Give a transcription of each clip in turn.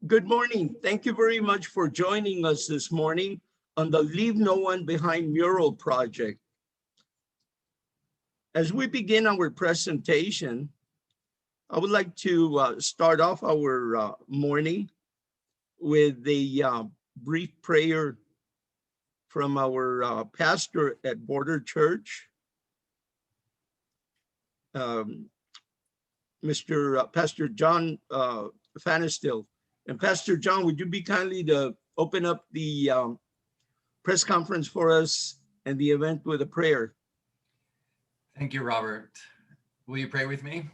Good morning. Thank you very much for joining us this morning on the Leave No One Behind Mural project. As we begin our presentation, I would like to start off our morning with a brief prayer from our pastor at Border Church, Pastor John Fanistil. And Pastor John, would you be kindly to open up the press conference for us and the event with a prayer? Thank you, Robert. Will you pray with me?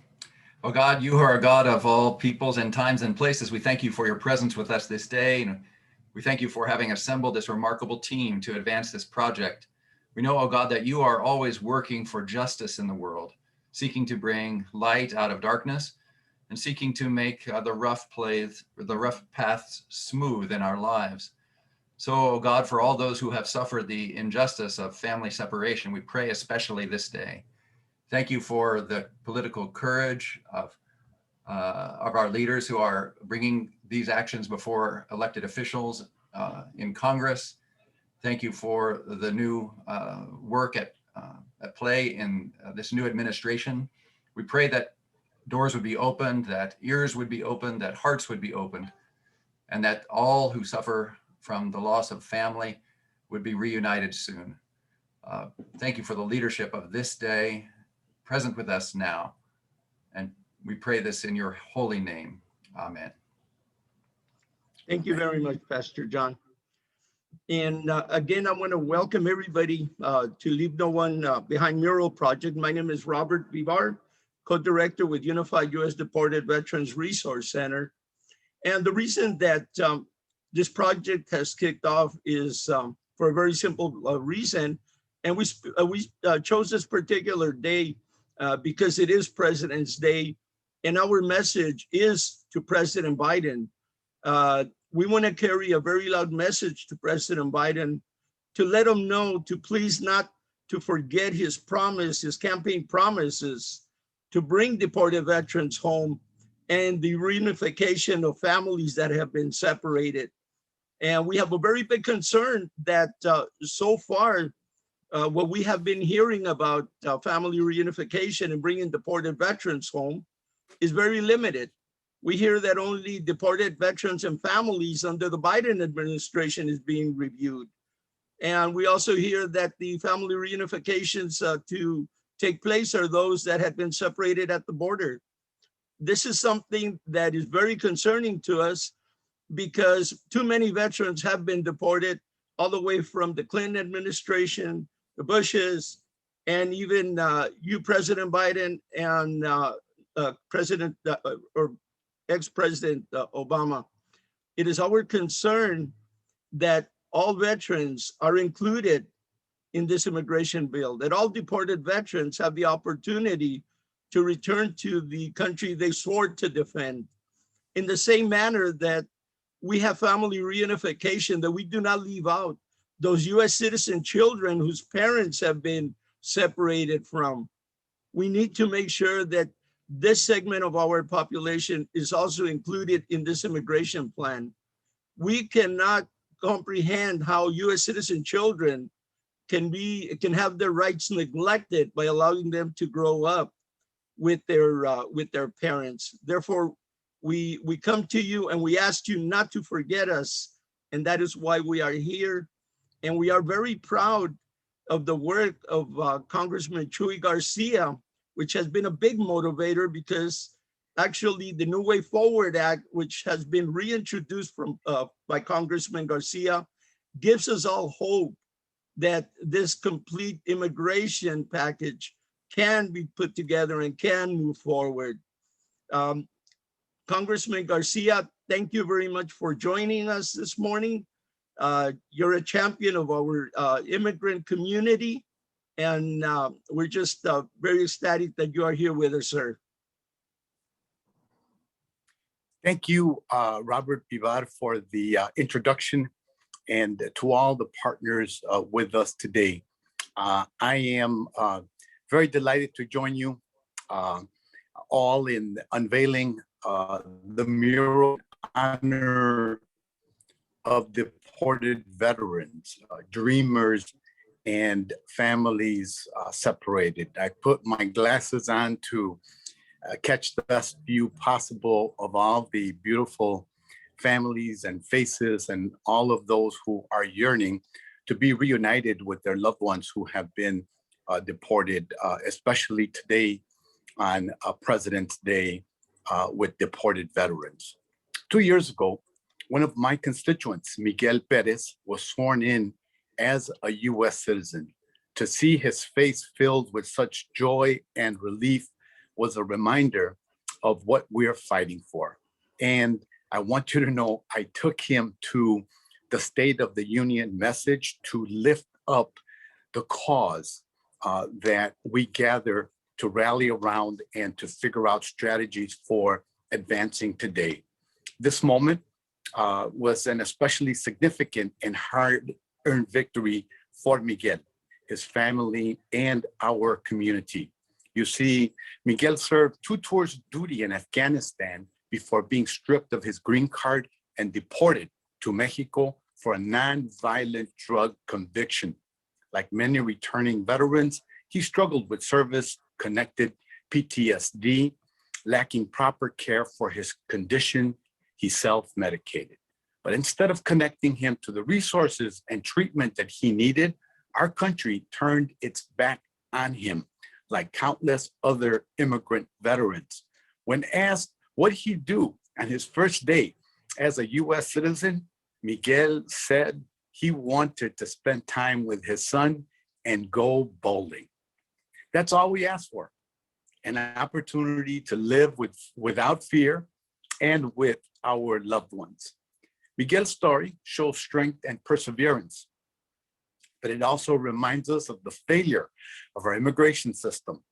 Oh God, you are a God of all peoples and times and places. We thank you for your presence with us this day. And we thank you for having assembled this remarkable team to advance this project. We know, oh God, that you are always working for justice in the world, seeking to bring light out of darkness and seeking to make the rough paths smooth in our lives. So, oh God, for all those who have suffered the injustice of family separation, we pray especially this day. Thank you for the political courage of our leaders who are bringing these actions before elected officials in Congress. Thank you for the new work at play in this new administration. We pray that doors would be opened, that ears would be opened, that hearts would be opened, and that all who suffer from the loss of family would be reunited soon. Thank you for the leadership of this day, present with us now. And we pray this in your holy name. Amen. Thank you very much, Pastor John. And again, I want to welcome everybody to Leave No One Behind Mural Project. My name is Robert Vivar, co-director with Unified U.S. Deported Veterans Resource Center. And the reason that this project has kicked off is for a very simple reason. And we chose this particular day because it is President's Day. And our message is to President Biden. We want to carry a very loud message to President Biden to let him know to please not to forget his promise, his campaign promises to bring deported veterans home and the reunification of families that have been separated. And we have a very big concern that so far, what we have been hearing about family reunification and bringing deported veterans home is very limited. We hear that only deported veterans and families under the Biden administration is being reviewed. And we also hear that the family reunifications to take place are those that had been separated at the border. This is something that is very concerning to us because too many veterans have been deported all the way from the Clinton administration, the Bushes, and even you, President Biden, and ex-President Obama. It is our concern that all veterans are included in this immigration bill, that all deported veterans have the opportunity to return to the country they swore to defend. In the same manner that we have family reunification, that we do not leave out those US citizen children whose parents have been separated from. We need to make sure that this segment of our population is also included in this immigration plan. We cannot comprehend how US citizen children can have their rights neglected by allowing them to grow up with their parents. Therefore, we come to you and we ask you not to forget us, and that is why we are here. And we are very proud of the work of Congressman Chuy García, which has been a big motivator because actually the New Way Forward Act, which has been reintroduced by Congressman Garcia, gives us all hope that this complete immigration package can be put together and can move forward. Congressman Garcia, thank you very much for joining us this morning. You're a champion of our immigrant community, and we're just very ecstatic that you are here with us, sir. Thank you, Robert Vivar, for the introduction, and to all the partners with us today. I am very delighted to join you all in unveiling the mural honor of deported veterans, dreamers, and families separated. I put my glasses on to catch the best view possible of all the beautiful families and faces and all of those who are yearning to be reunited with their loved ones who have been deported, especially today on President's Day with deported veterans. 2 years ago, one of my constituents, Miguel Perez, was sworn in as a US citizen. To see his face filled with such joy and relief was a reminder of what we're fighting for. And I want you to know, I took him to the State of the Union message to lift up the cause that we gather to rally around and to figure out strategies for advancing today. This moment was an especially significant and hard-earned victory for Miguel, his family, and our community. You see, Miguel served 2 tours of duty in Afghanistan before being stripped of his green card and deported to Mexico for a non-violent drug conviction. Like many returning veterans, he struggled with service-connected PTSD, lacking proper care for his condition. He self-medicated. But instead of connecting him to the resources and treatment that he needed, our country turned its back on him, like countless other immigrant veterans. When asked what he'd do on his first day as a US citizen, Miguel said he wanted to spend time with his son and go bowling. That's all we asked for, an opportunity to live without fear and with our loved ones. Miguel's story shows strength and perseverance, but it also reminds us of the failure of our immigration system,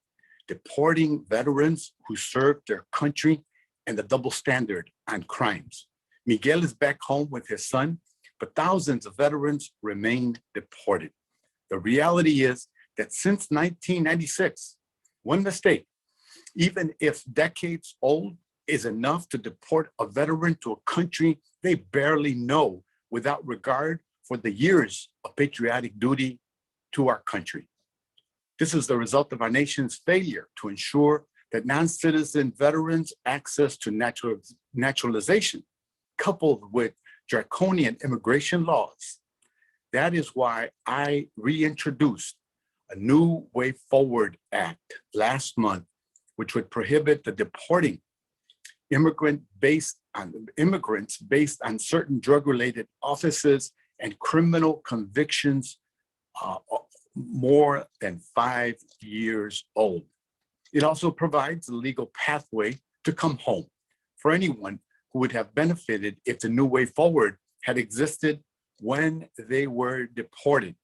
deporting veterans who served their country and the double standard on crimes. Miguel is back home with his son, but thousands of veterans remain deported. The reality is that since 1996, one mistake, even if decades old, is enough to deport a veteran to a country they barely know without regard for the years of patriotic duty to our country. This is the result of our nation's failure to ensure that non-citizen veterans' access to naturalization, coupled with draconian immigration laws. That is why I reintroduced a New Way Forward Act last month, which would prohibit the deporting immigrants based on certain drug-related offenses and criminal convictions more than 5 years old. It also provides a legal pathway to come home for anyone who would have benefited if the New Way Forward had existed when they were deported.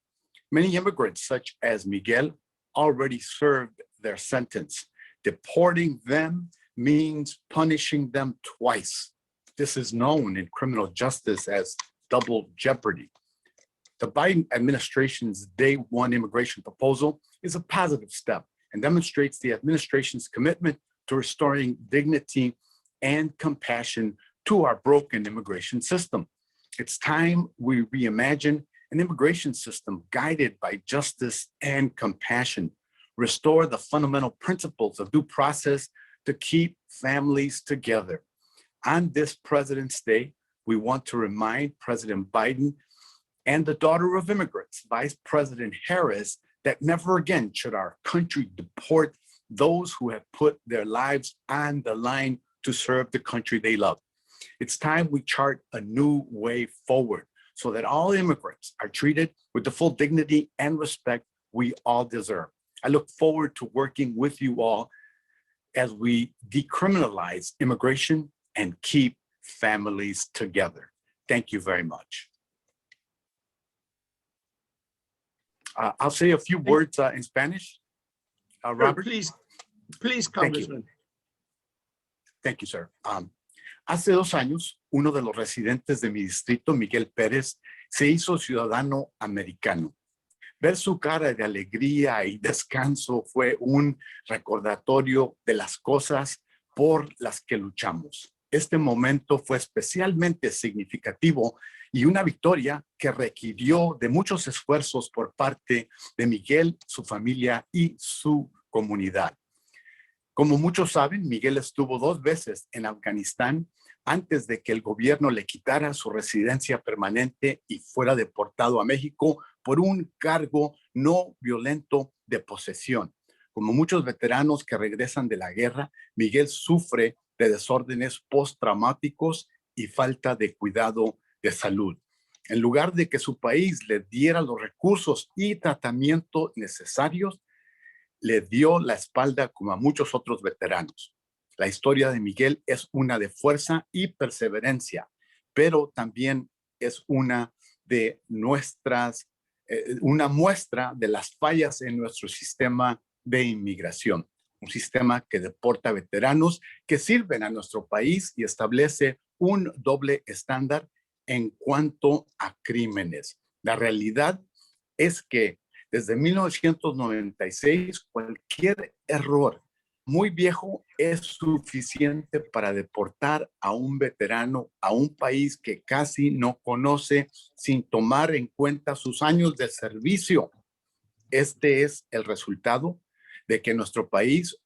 Many immigrants, such as Miguel, already served their sentence. Deporting them means punishing them twice. This is known in criminal justice as double jeopardy. The Biden administration's Day One immigration proposal is a positive step and demonstrates the administration's commitment to restoring dignity and compassion to our broken immigration system. It's time we reimagine an immigration system guided by justice and compassion, restore the fundamental principles of due process to keep families together. On this President's Day, we want to remind President Biden and the daughter of immigrants, Vice President Harris, that never again should our country deport those who have put their lives on the line to serve the country they love. It's time we chart a new way forward so that all immigrants are treated with the full dignity and respect we all deserve. I look forward to working with you all as we decriminalize immigration and keep families together. Thank you very much. I'll say a few words in Spanish. Robert. Please, Congressman. Thank you, sir. Hace 2 años, uno de los residentes de mi distrito, Miguel Pérez, se hizo ciudadano americano. Ver su cara de alegría y descanso fue un recordatorio de las cosas por las que luchamos. Este momento fue especialmente significativo y una victoria que requirió de muchos esfuerzos por parte de Miguel, su familia y su comunidad. Como muchos saben, Miguel estuvo 2 veces en Afganistán antes de que el gobierno le quitara su residencia permanente y fuera deportado a México por un cargo no violento de posesión. Como muchos veteranos que regresan de la guerra, Miguel sufre de desórdenes postraumáticos y falta de cuidado de salud. En lugar de que su país le diera los recursos y tratamiento necesarios, le dio la espalda como a muchos otros veteranos. La historia de Miguel es una de fuerza y perseverancia, pero también es una de una muestra de las fallas en nuestro sistema de inmigración, un sistema que deporta veteranos que sirven a nuestro país y establece un doble estándar en cuanto a crímenes. La realidad es que desde 1996, cualquier error muy viejo es suficiente para deportar a un veterano a un país que casi no conoce sin tomar en cuenta sus años de servicio. Este es el resultado de que nuestro país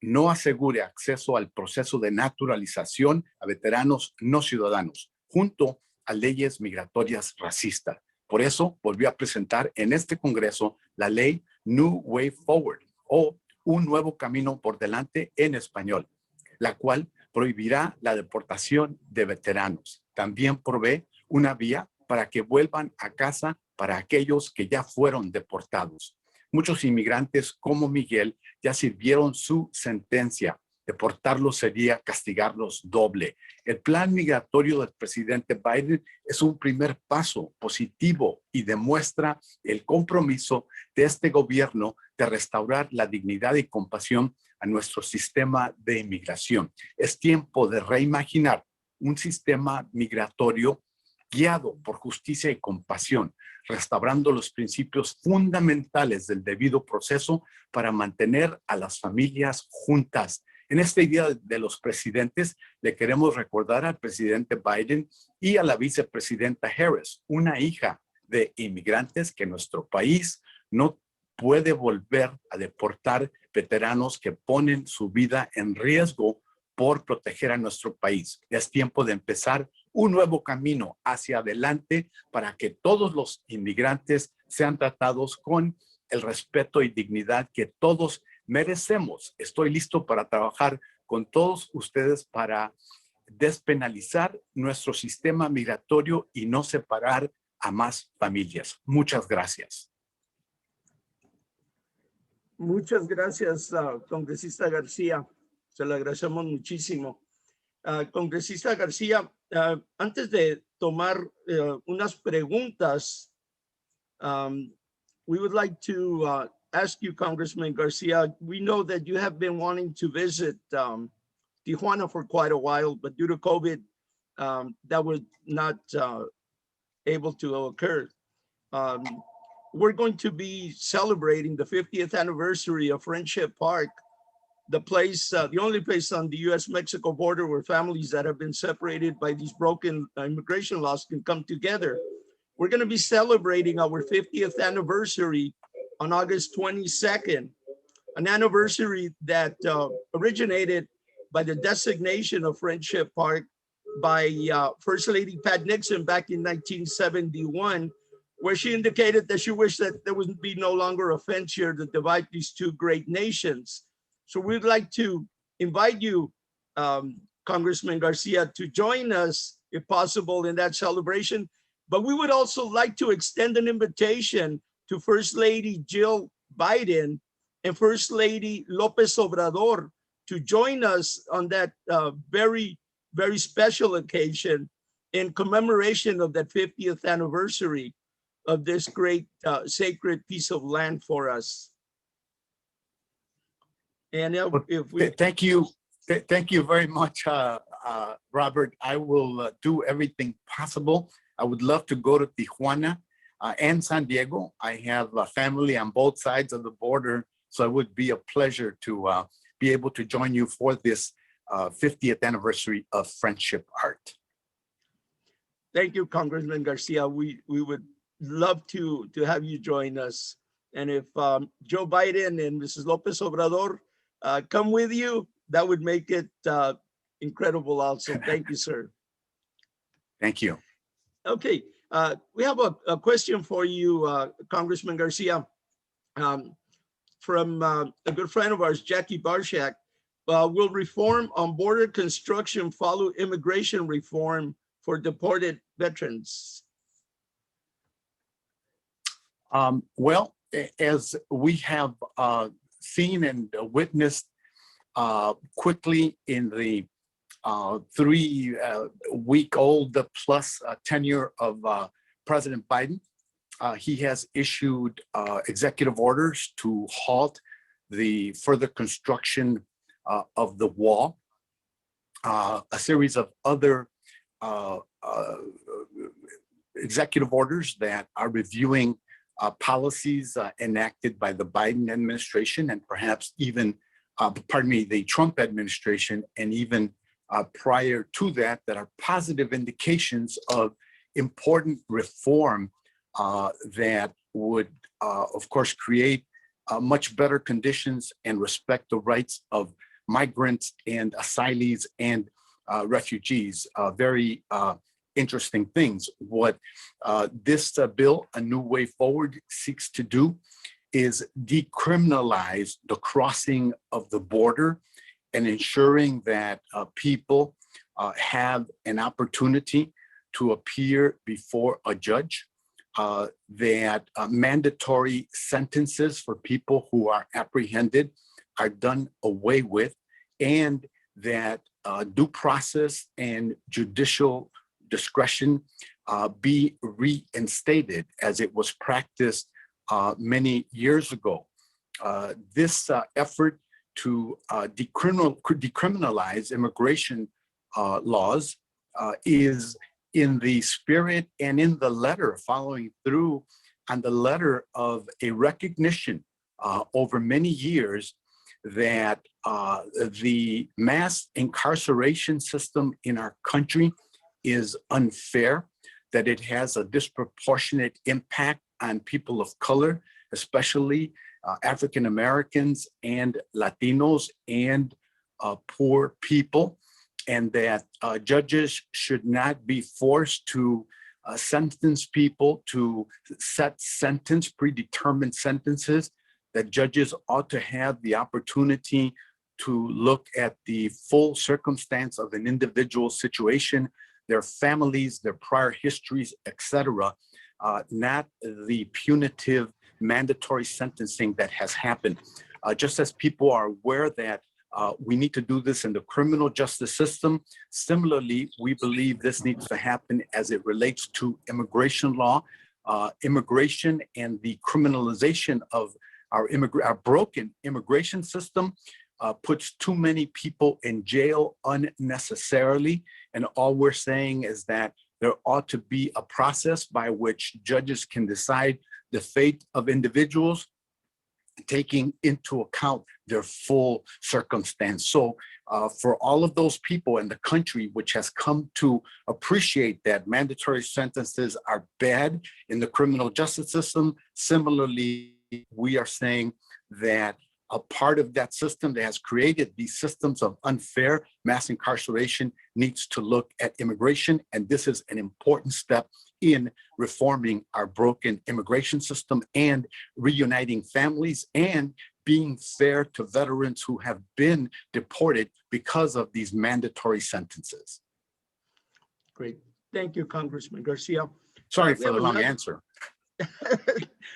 no asegure acceso al proceso de naturalización a veteranos no ciudadanos, junto a leyes migratorias racistas. Por eso volvió a presentar en este Congreso la ley New Way Forward o Un Nuevo Camino por Delante en español, la cual prohibirá la deportación de veteranos. También provee una vía para que vuelvan a casa para aquellos que ya fueron deportados. Muchos inmigrantes como Miguel ya sirvieron su sentencia. Deportarlos sería castigarlos doble. El plan migratorio del presidente Biden es un primer paso positivo y demuestra el compromiso de este gobierno de restaurar la dignidad y compasión a nuestro sistema de inmigración. Es tiempo de reimaginar un sistema migratorio guiado por justicia y compasión, restaurando los principios fundamentales del debido proceso para mantener a las familias juntas. En este Día de los Presidentes, le queremos recordar al presidente Biden y a la vicepresidenta Harris, una hija de inmigrantes, que nuestro país no puede volver a deportar veteranos que ponen su vida en riesgo por proteger a nuestro país. Es tiempo de empezar un nuevo camino hacia adelante para que todos los inmigrantes sean tratados con el respeto y dignidad que todos merecemos. Estoy listo para trabajar con todos ustedes para despenalizar nuestro sistema migratorio y no separar a más familias. Muchas gracias. Muchas gracias, congresista García. Se lo agradecemos muchísimo. Congresista García, antes de tomar unas preguntas, we would like to ask you, Congressman Garcia, we know that you have been wanting to visit Tijuana for quite a while, but due to COVID, that was not able to occur. We're going to be celebrating the 50th anniversary of Friendship Park, the place, the only place on the US-Mexico border where families that have been separated by these broken immigration laws can come together. We're going to be celebrating our 50th anniversary on August 22nd, an anniversary that originated by the designation of Friendship Park by First Lady Pat Nixon back in 1971, where she indicated that she wished that there would be no longer a fence here to divide these two great nations. So we'd like to invite you, Congressman Garcia, to join us, if possible, in that celebration. But we would also like to extend an invitation to First Lady Jill Biden and First Lady Lopez Obrador to join us on that very, very special occasion in commemoration of that 50th anniversary of this great sacred piece of land for us. And if we thank you very much, Robert. I will do everything possible. I would love to go to Tijuana and San Diego. I have a family on both sides of the border, so it would be a pleasure to be able to join you for this 50th anniversary of Friendship Art. Thank you, Congressman Garcia. We would love to have you join us. And if Joe Biden and Mrs. Lopez Obrador come with you, that would make it incredible also. Thank you, sir. Thank you. Okay, we have a question for you, Congressman Garcia, from a good friend of ours, Jackie Barshak. Will reform on border construction follow immigration reform for deported veterans? Well, as we have seen and witnessed quickly in the 3-week-old plus tenure of President Biden, he has issued executive orders to halt the further construction of the wall. A series of other executive orders that are reviewing policies enacted by the Biden administration and perhaps even, the Trump administration, and even prior to that are positive indications of important reform that would, of course, create much better conditions and respect the rights of migrants and asylees and refugees. Very interesting things. What this bill, A New Way Forward, seeks to do is decriminalize the crossing of the border and ensuring that people have an opportunity to appear before a judge, that mandatory sentences for people who are apprehended are done away with, and that due process and judicial discretion be reinstated as it was practiced many years ago. This effort to decriminalize immigration laws is in the spirit and in the letter, following through on the letter of a recognition over many years that the mass incarceration system in our country is unfair, that it has a disproportionate impact on people of color, especially African Americans and Latinos and poor people, and that judges should not be forced to sentence people to set predetermined sentences, that judges ought to have the opportunity to look at the full circumstance of an individual situation, their families, their prior histories, etc., not the punitive mandatory sentencing that has happened. Just as people are aware that we need to do this in the criminal justice system, similarly, we believe this needs to happen as it relates to immigration law. Immigration and the criminalization of our broken immigration system puts too many people in jail unnecessarily. And all we're saying is that there ought to be a process by which judges can decide the fate of individuals, taking into account their full circumstance. So for all of those people in the country which has come to appreciate that mandatory sentences are bad in the criminal justice system, similarly, we are saying that a part of that system that has created these systems of unfair mass incarceration needs to look at immigration. And this is an important step in reforming our broken immigration system and reuniting families and being fair to veterans who have been deported because of these mandatory sentences. Great. Thank you, Congressman Garcia. Sorry for the long answer.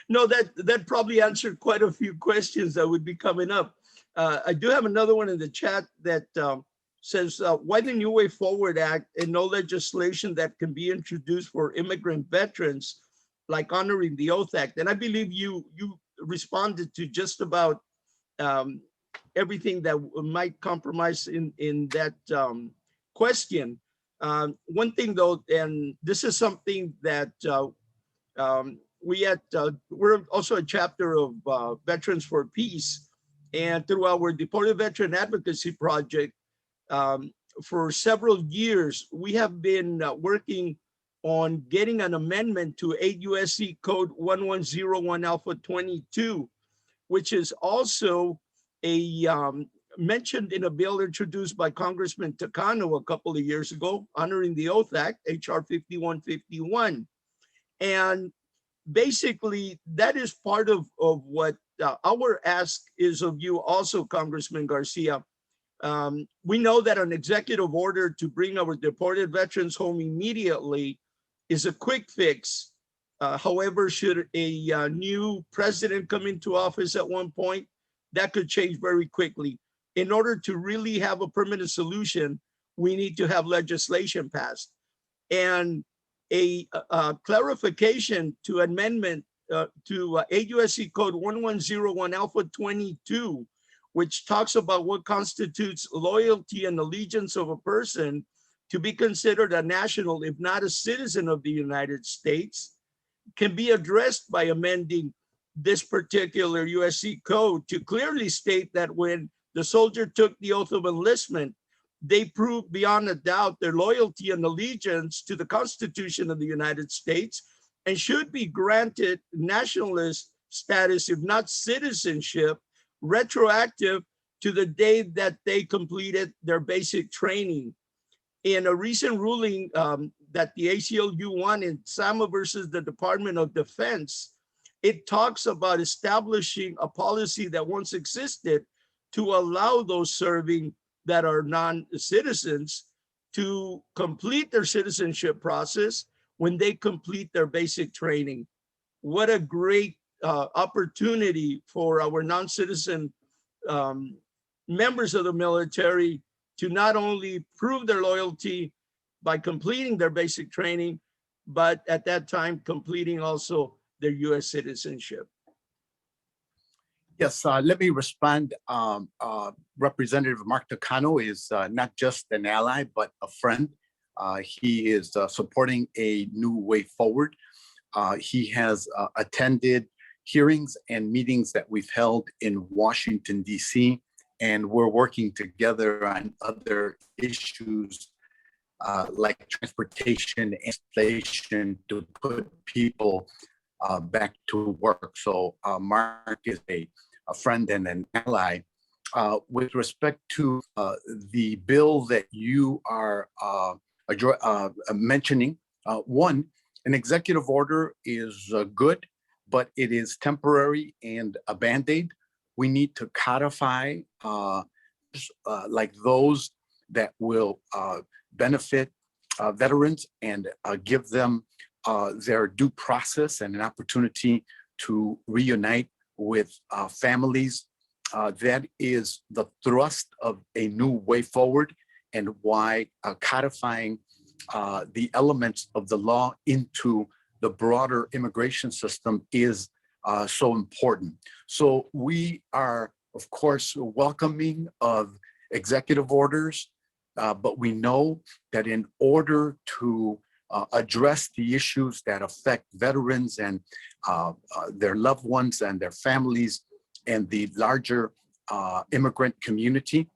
No, that probably answered quite a few questions that would be coming up. I do have another one in the chat that says, why the New Way Forward Act and no legislation that can be introduced for immigrant veterans, like honoring the Oath Act? And I believe you responded to just about everything that might compromise in that question. One thing though, and this is something that we're also a chapter of Veterans for Peace, and through our Deported Veteran Advocacy Project, For several years, we have been working on getting an amendment to 8 U.S.C. Code 1101 Alpha 22, which is also mentioned in a bill introduced by Congressman Takano a couple of years ago, honoring the Oath Act, H.R. 5151. And basically, that is part of what our ask is of you also, Congressman Garcia. We know that an executive order to bring our deported veterans home immediately is a quick fix. However, should a new president come into office at one point, that could change very quickly. In order to really have a permanent solution, we need to have legislation passed. And a clarification to amendment to 8 U.S.C. Code 1101 Alpha 22, which talks about what constitutes loyalty and allegiance of a person to be considered a national, if not a citizen of the United States, can be addressed by amending this particular USC code to clearly state that when the soldier took the oath of enlistment, they proved beyond a doubt their loyalty and allegiance to the Constitution of the United States and should be granted nationalist status, if not citizenship, retroactive to the day that they completed their basic training. In a recent ruling that the ACLU won in Sama versus the Department of Defense, it talks about establishing a policy that once existed to allow those serving that are non-citizens to complete their citizenship process when they complete their basic training. What a great opportunity for our non-citizen members of the military to not only prove their loyalty by completing their basic training, but at that time completing also their U.S. citizenship. Yes, let me respond. Representative Mark Takano is not just an ally, but a friend. He is supporting a new way forward. He has attended hearings and meetings that we've held in Washington, D.C., and we're working together on other issues like transportation and inflation to put people back to work. So Mark is a friend and an ally. With respect to the bill that you are mentioning, one, an executive order is good, but it is temporary and a Band-Aid. We need to codify like those that will benefit veterans and give them their due process and an opportunity to reunite with families. That is the thrust of a new way forward, and why codifying the elements of the law into the broader immigration system is so important. So we are, of course, welcoming of executive orders, but we know that in order to address the issues that affect veterans and their loved ones and their families and the larger immigrant community,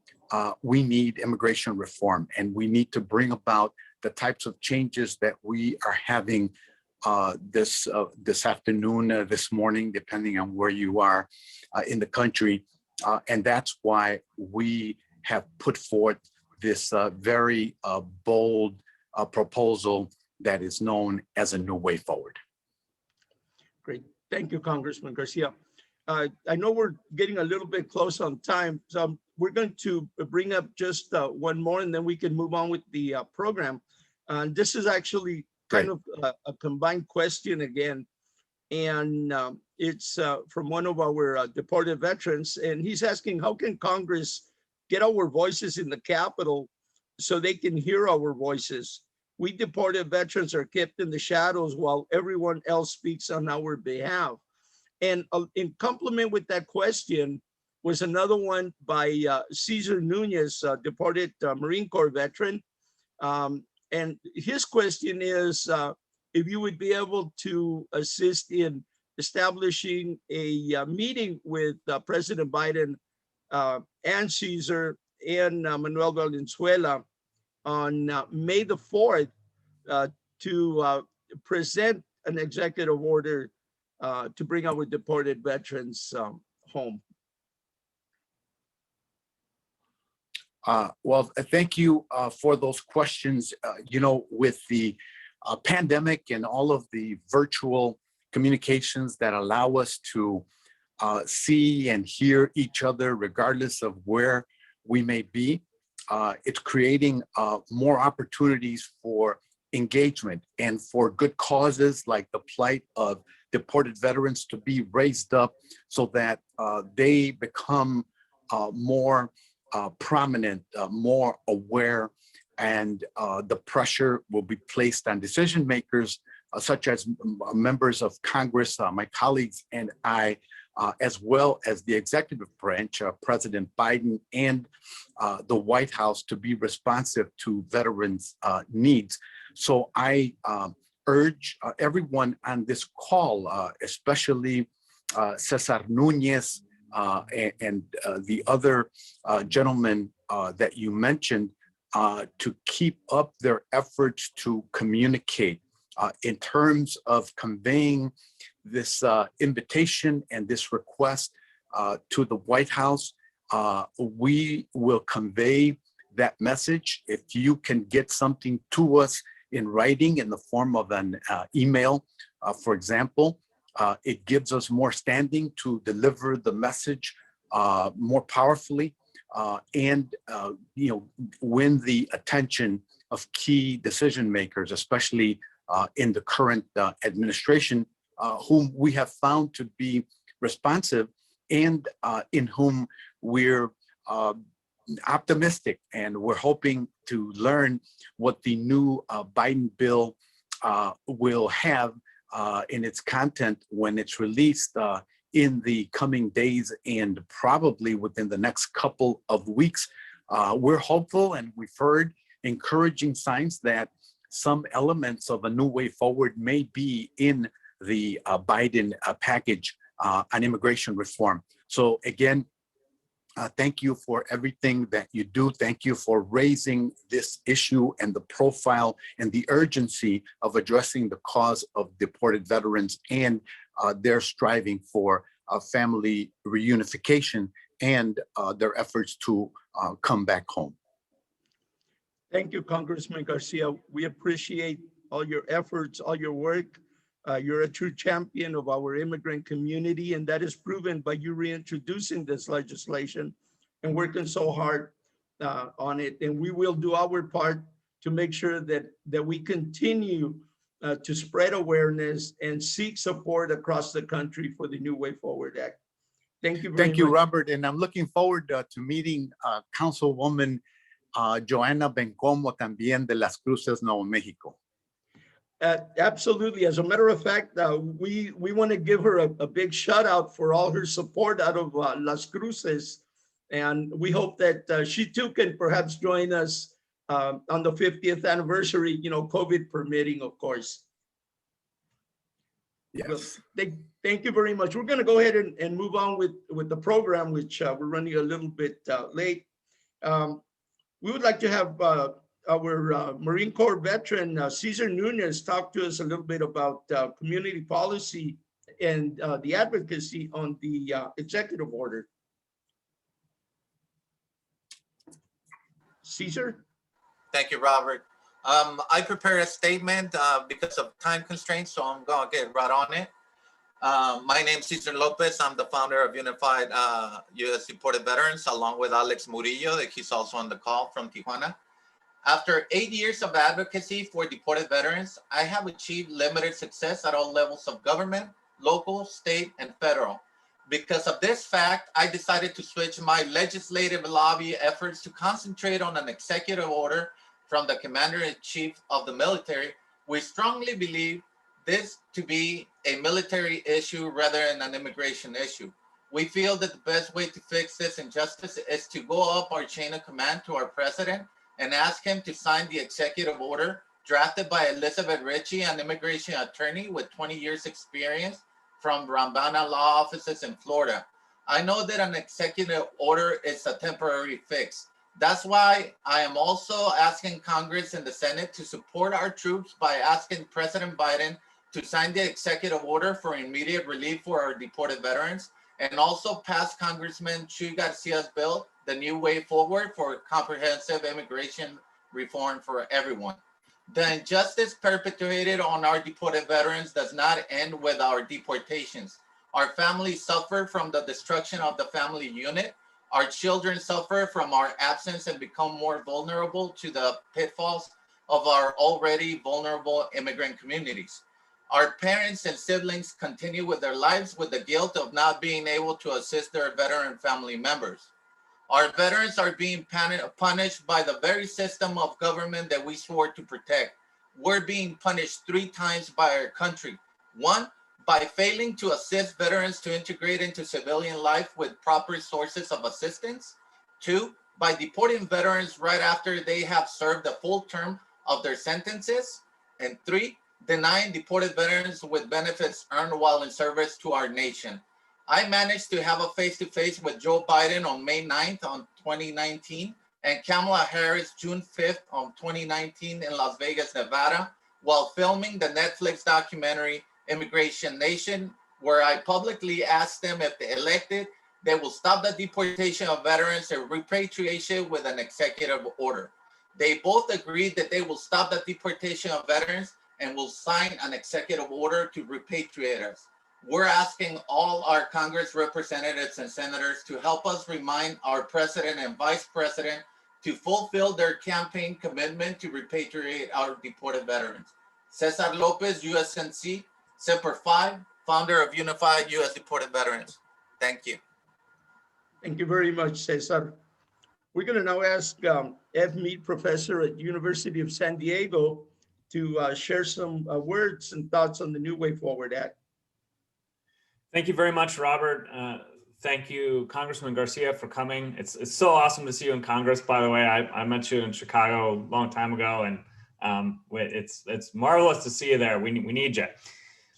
we need immigration reform, and we need to bring about the types of changes that we are having this afternoon, this morning, depending on where you are in the country. And that's why we have put forth this very bold proposal that is known as a new way forward. Great. Thank you, Congressman Garcia. I know we're getting a little bit close on time, so we're going to bring up just one more, and then we can move on with the program. This is actually kind of a combined question again, and it's from one of our deported veterans, and he's asking, how can Congress get our voices in the Capitol so they can hear our voices? We deported veterans are kept in the shadows while everyone else speaks on our behalf. And in complement with that question was another one by Cesar Nunez, deported Marine Corps veteran. And his question is, if you would be able to assist in establishing a meeting with President Biden and Cesar and Manuel Valenzuela on May the 4th to present an executive order to bring our deported veterans home. Well, thank you for those questions. With the pandemic and all of the virtual communications that allow us to see and hear each other regardless of where we may be, it's creating more opportunities for engagement and for good causes like the plight of deported veterans to be raised up so that they become more prominent, more aware, and the pressure will be placed on decision makers such as members of Congress, my colleagues and I, as well as the executive branch, President Biden and the White House, to be responsive to veterans' needs. So I urge everyone on this call, especially Cesar Nunez and the other gentlemen that you mentioned, to keep up their efforts to communicate in terms of conveying this invitation and this request to the White House. We will convey that message. If you can get something to us in writing in the form of an email, for example, it gives us more standing to deliver the message more powerfully and win the attention of key decision makers, especially in the current administration, whom we have found to be responsive and in whom we're optimistic, and we're hoping to learn what the new Biden bill will have in its content when it's released in the coming days and probably within the next couple of weeks. We're hopeful, and we've heard encouraging signs that some elements of a new way forward may be in the Biden package on immigration reform. So again, thank you for everything that you do. Thank you for raising this issue and the profile and the urgency of addressing the cause of deported veterans and their striving for family reunification and their efforts to come back home. Thank you, Congressman Garcia. We appreciate all your efforts, all your work. You're a true champion of our immigrant community, and that is proven by you reintroducing this legislation and working so hard on it. And we will do our part to make sure that we continue to spread awareness and seek support across the country for the New Way Forward Act. Thank you very much. Thank you, Robert. And I'm looking forward to meeting Councilwoman Joanna Bencomo también de Las Cruces, Nuevo Mexico. Absolutely. As a matter of fact, we want to give her a big shout out for all her support out of Las Cruces. And we hope that she too can perhaps join us on the 50th anniversary, COVID permitting, of course. Yes. Well, thank you very much. We're going to go ahead and move on with the program, which we're running a little bit late. We would like to have our Marine Corps veteran, Cesar Nunez, talk to us a little bit about community policy and the advocacy on the executive order. Cesar? Thank you, Robert. I prepared a statement because of time constraints, so I'm going to get right on it. My name is Cesar Lopez. I'm the founder of Unified U.S. Deported Veterans, along with Alex Murillo, that he's also on the call from Tijuana. After 8 years of advocacy for deported veterans, I have achieved limited success at all levels of government, local, state, and federal. Because of this fact, I decided to switch my legislative lobby efforts to concentrate on an executive order from the Commander-in-Chief of the military. We strongly believe this to be a military issue rather than an immigration issue. We feel that the best way to fix this injustice is to go up our chain of command to our president and ask him to sign the executive order drafted by Elizabeth Ritchie, an immigration attorney with 20 years experience from Rambana law offices in Florida. I know that an executive order is a temporary fix, That's why I am also asking Congress and the Senate to support our troops by asking President Biden to sign the executive order for immediate relief for our deported veterans, and also pass Congressman Chuy García's bill, the New Way Forward, for comprehensive immigration reform for everyone. The injustice perpetrated on our deported veterans does not end with our deportations. Our families suffer from the destruction of the family unit. Our children suffer from our absence and become more vulnerable to the pitfalls of our already vulnerable immigrant communities. Our parents and siblings continue with their lives with the guilt of not being able to assist their veteran family members. Our veterans are being punished by the very system of government that we swore to protect. We're being punished 3 times by our country. 1, by failing to assist veterans to integrate into civilian life with proper sources of assistance. 2, by deporting veterans right after they have served the full term of their sentences. And 3, denying deported veterans with benefits earned while in service to our nation. I managed to have a face-to-face with Joe Biden on May 9th on 2019 and Kamala Harris June 5th on 2019 in Las Vegas, Nevada, while filming the Netflix documentary Immigration Nation, where I publicly asked them if they elected, they will stop the deportation of veterans and repatriation with an executive order. They both agreed that they will stop the deportation of veterans and will sign an executive order to repatriate us. We're asking all our Congress representatives and senators to help us remind our president and vice president to fulfill their campaign commitment to repatriate our deported veterans. Cesar Lopez, USNC, Semper Fi, founder of Unified U.S. Deported Veterans. Thank you. Thank you very much, Cesar. We're going to now ask Ed Mead, professor at University of San Diego, to share some words and thoughts on the New Way Forward Act. Thank you very much, Robert. Thank you, Congressman Garcia, for coming. It's so awesome to see you in Congress, by the way. I met you in Chicago a long time ago, and it's marvelous to see you there. We need you.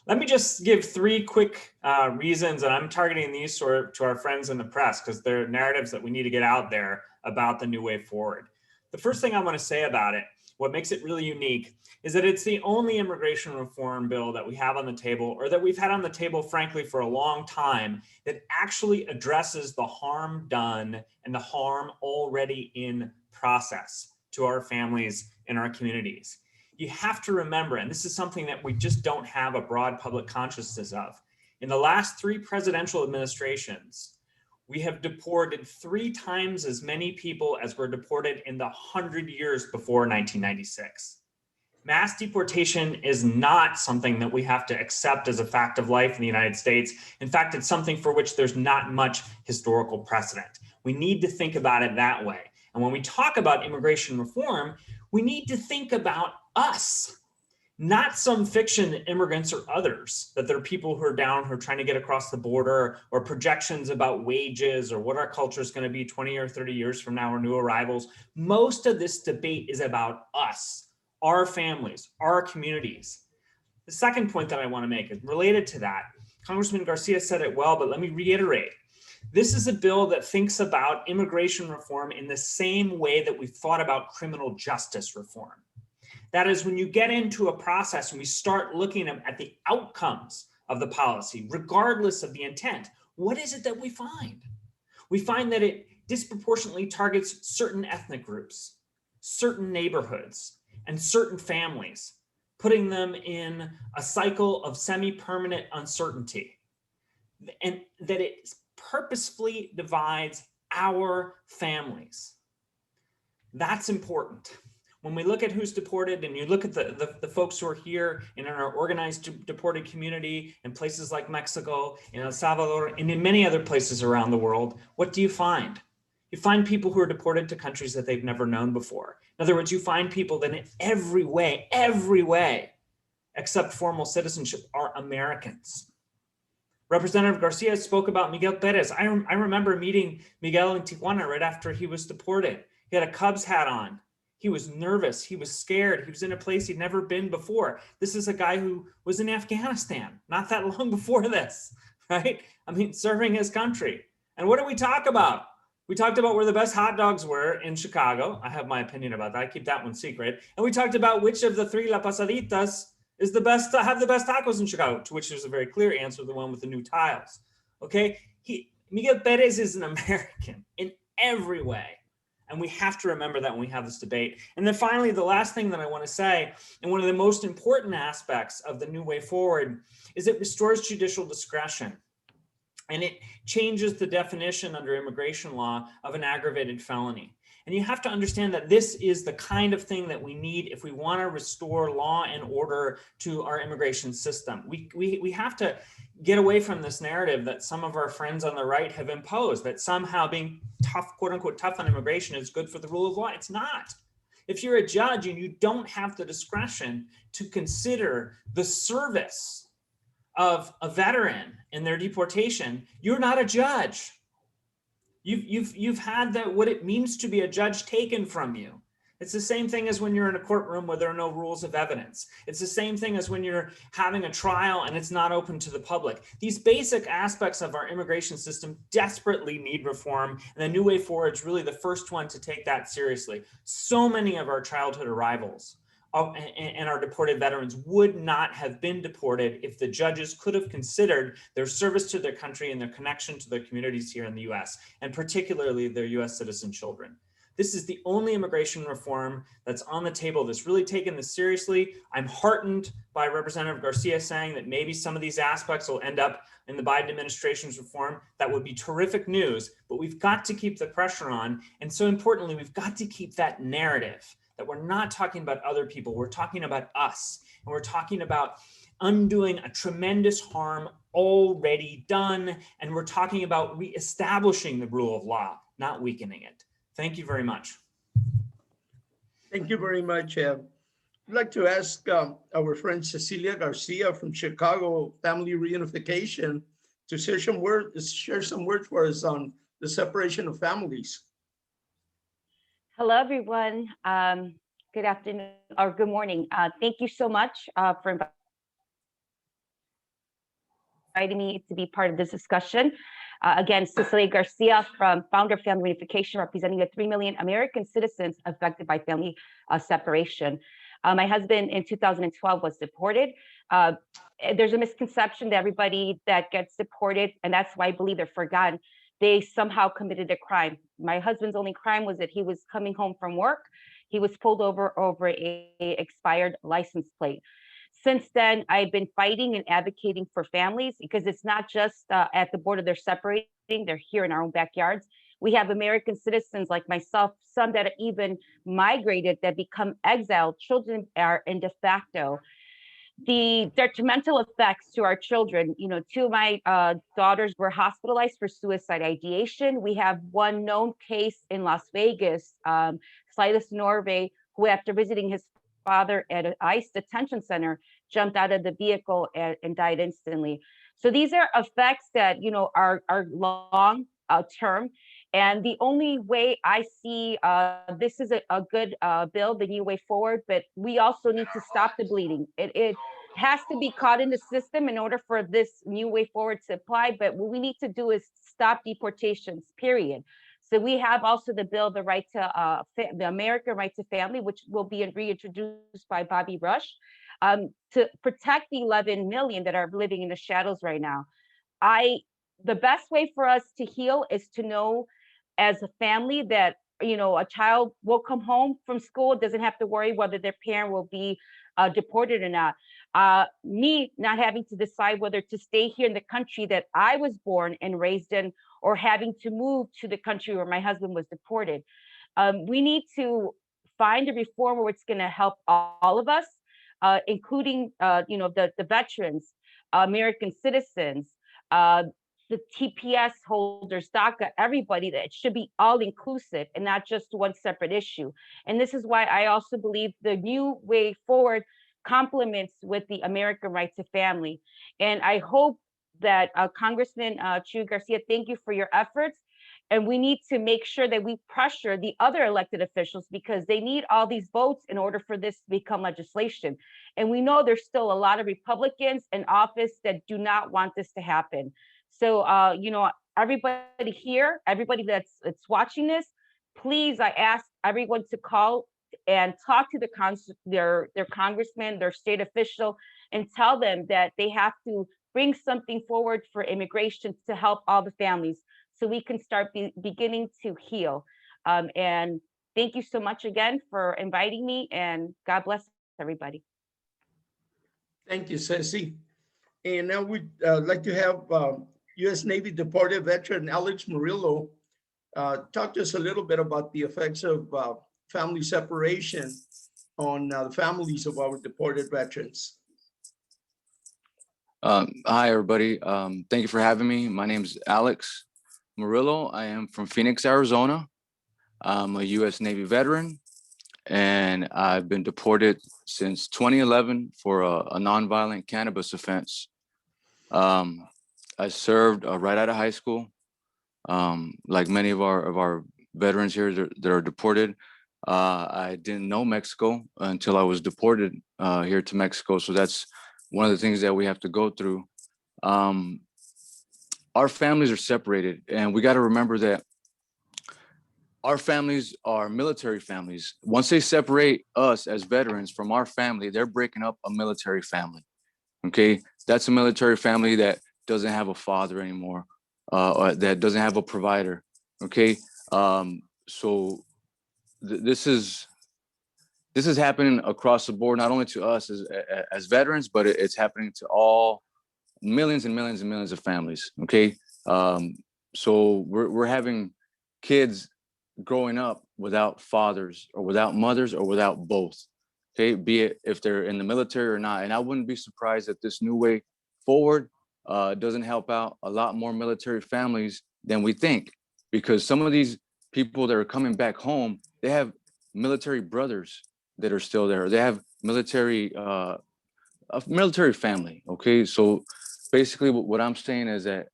Let me just give 3 quick reasons, and I'm targeting these to our friends in the press because they're narratives that we need to get out there about the New Way Forward. The first thing I want to say about it, what makes it really unique, is that it's the only immigration reform bill that we have on the table, or that we've had on the table, frankly, for a long time, that actually addresses the harm done and the harm already in process to our families and our communities. You have to remember, and this is something that we just don't have a broad public consciousness of, in the last 3 presidential administrations, we have deported 3 times as many people as were deported in the 100 years before 1996. Mass deportation is not something that we have to accept as a fact of life in the United States. In fact, it's something for which there's not much historical precedent. We need to think about it that way. And when we talk about immigration reform, we need to think about us, not some fiction that immigrants are others, that there are people who are down, who are trying to get across the border, or projections about wages or what our culture is going to be 20 or 30 years from now, or new arrivals. Most of this debate is about us, our families, our communities. The second point that I want to make is related to that. Congressman Garcia said it well, but let me reiterate. This is a bill that thinks about immigration reform in the same way that we've thought about criminal justice reform. That is, when you get into a process and we start looking at the outcomes of the policy, regardless of the intent, what is it that we find? We find that it disproportionately targets certain ethnic groups, certain neighborhoods, and certain families, putting them in a cycle of semi-permanent uncertainty, and that it purposefully divides our families. That's important. When we look at who's deported, and you look at the folks who are here in our organized deported community in places like Mexico, in El Salvador, and in many other places around the world, what do you find? You find people who are deported to countries that they've never known before. In other words, you find people that in every way, except formal citizenship, are Americans. Representative Garcia spoke about Miguel Perez. I remember meeting Miguel in Tijuana right after he was deported. He had a Cubs hat on. He was nervous. He was scared. He was in a place he'd never been before. This is a guy who was in Afghanistan not that long before this, right? I mean, serving his country. And what do we talk about? We talked about where the best hot dogs were in Chicago. I have my opinion about that. I keep that one secret. And we talked about which of the three La Pasaditas is the best to have the best tacos in Chicago, to which there's a very clear answer, the one with the new tiles. Okay, Miguel Perez is an American in every way. And we have to remember that when we have this debate. And then finally, the last thing that I want to say, and one of the most important aspects of the new way forward, is it restores judicial discretion. And it changes the definition under immigration law of an aggravated felony. And you have to understand that this is the kind of thing that we need if we want to restore law and order to our immigration system. We have to get away from this narrative that some of our friends on the right have imposed, that somehow being tough, quote unquote, tough on immigration is good for the rule of law. It's not. If you're a judge and you don't have the discretion to consider the service of a veteran in their deportation, you're not a judge. You've had what it means to be a judge taken from you. It's the same thing as when you're in a courtroom where there are no rules of evidence. It's the same thing as when you're having a trial and it's not open to the public. These basic aspects of our immigration system desperately need reform, and the New Way Forward is really the first one to take that seriously. So many of our childhood arrivals and our deported veterans would not have been deported if the judges could have considered their service to their country and their connection to their communities here in the US, and particularly their US citizen children. This is the only immigration reform that's on the table that's really taken this seriously. I'm heartened by Representative Garcia saying that maybe some of these aspects will end up in the Biden administration's reform. That would be terrific news, but we've got to keep the pressure on. And so importantly, we've got to keep that narrative that we're not talking about other people, we're talking about us. And we're talking about undoing a tremendous harm already done. And we're talking about reestablishing the rule of law, not weakening it. Thank you very much. Thank you very much. I'd like to ask our friend Cecilia Garcia from Chicago Family Reunification to share some words for us on the separation of families. Hello, everyone. Good afternoon or good morning. Thank you so much for inviting me to be part of this discussion. Again, Cecilia Garcia from Founder Family Reunification, representing the 3 million American citizens affected by family separation. My husband in 2012 was deported. There's a misconception that everybody that gets deported, and that's why I believe they're forgotten, they somehow committed a crime. My husband's only crime was that he was coming home from work. He was pulled over a expired license plate. Since then, I've been fighting and advocating for families, because it's not just at the border they're separating, they're here in our own backyards. We have American citizens like myself, some that are even migrated, that become exiled. Children are in de facto. The detrimental effects to our children, two of my daughters were hospitalized for suicide ideation. We have one known case in Las Vegas, Silas Norvey, who after visiting his father at an ICE detention center, jumped out of the vehicle and died instantly. So these are effects that, are long term. And the only way I see this is a good bill, the New Way Forward, but we also need to stop the bleeding. It has to be caught in the system in order for this New Way Forward to apply. But what we need to do is stop deportations, period. So we have also the bill, the right to the American Right to Family, which will be reintroduced by Bobby Rush, to protect the 11 million that are living in the shadows right now. The best way for us to heal is to know as a family that, a child will come home from school, doesn't have to worry whether their parent will be deported or not. Me not having to decide whether to stay here in the country that I was born and raised in, or having to move to the country where my husband was deported. We need to find a reform where it's going to help all of us, including, the veterans, American citizens, the TPS holders, DACA, everybody. That it should be all inclusive and not just one separate issue. And this is why I also believe the New Way Forward complements with the American Right to Family. And I hope that Congressman Chuy García, thank you for your efforts. And we need to make sure that we pressure the other elected officials, because they need all these votes in order for this to become legislation. And we know there's still a lot of Republicans in office that do not want this to happen. So, everybody here, everybody that's watching this, please, I ask everyone to call and talk to their congressman, their state official, and tell them that they have to bring something forward for immigration to help all the families so we can start beginning to heal. And thank you so much again for inviting me, and God bless everybody. Thank you, Ceci. And now we'd like to have U.S. Navy deported veteran Alex Murillo talk to us a little bit about the effects of family separation on the families of our deported veterans. Hi, everybody. Thank you for having me. My name is Alex Murillo. I am from Phoenix, Arizona. I'm a U.S. Navy veteran, and I've been deported since 2011 for a nonviolent cannabis offense. I served right out of high school. Like many of our veterans here that are deported, I didn't know Mexico until I was deported here to Mexico. So that's one of the things that we have to go through. Our families are separated, and we got to remember that our families are military families. Once they separate us as veterans from our family, they're breaking up a military family. Okay, that's a military family that doesn't have a father anymore, or that doesn't have a provider. Okay, so this is happening across the board, not only to us as veterans, but it's happening to all millions and millions and millions of families. Okay, so we're having kids growing up without fathers or without mothers or without both. Okay, be it if they're in the military or not. And I wouldn't be surprised that this new way forward doesn't help out a lot more military families than we think, because some of these people that are coming back home, they have military brothers that are still there. They have a military family. Okay, so basically what I'm saying is that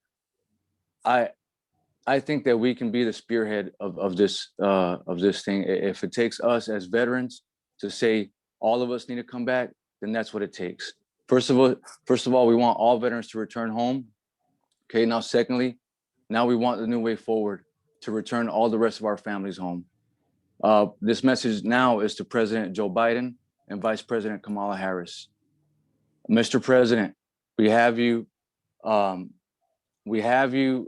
I think that we can be the spearhead of this thing. If it takes us as veterans to say all of us need to come back, then that's what it takes. First of all, we want all veterans to return home. Okay, now secondly, now we want the new way forward to return all the rest of our families home. This message now is to President Joe Biden and Vice President Kamala Harris. Mr. President, we have you on video.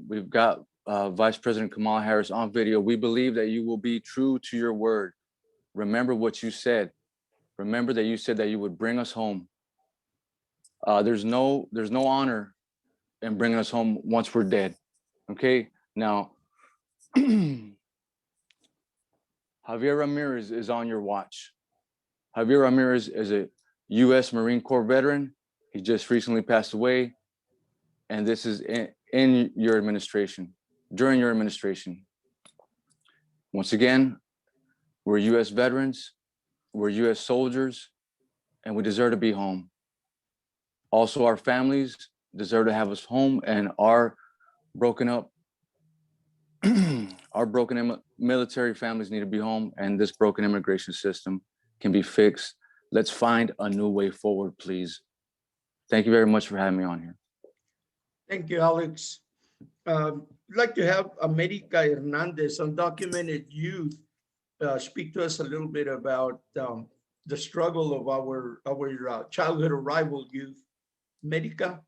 We've got Vice President Kamala Harris on video. We believe that you will be true to your word. Remember what you said. Remember that you said that you would bring us home. There's no honor in bringing us home once we're dead. Okay, now Javier Ramirez is on your watch. Javier Ramirez is a U.S. Marine Corps veteran. He just recently passed away. And this is in your administration, during your administration. Once again, we're U.S. veterans, we're U.S. soldiers, and we deserve to be home. Also, our families deserve to have us home, and our broken up military families need to be home, and this broken immigration system can be fixed. Let's find a new way forward, please. Thank you very much for having me on here. Thank you, Alex. I'd like to have America Hernandez, undocumented youth, speak to us a little bit about the struggle of our childhood arrival youth. America.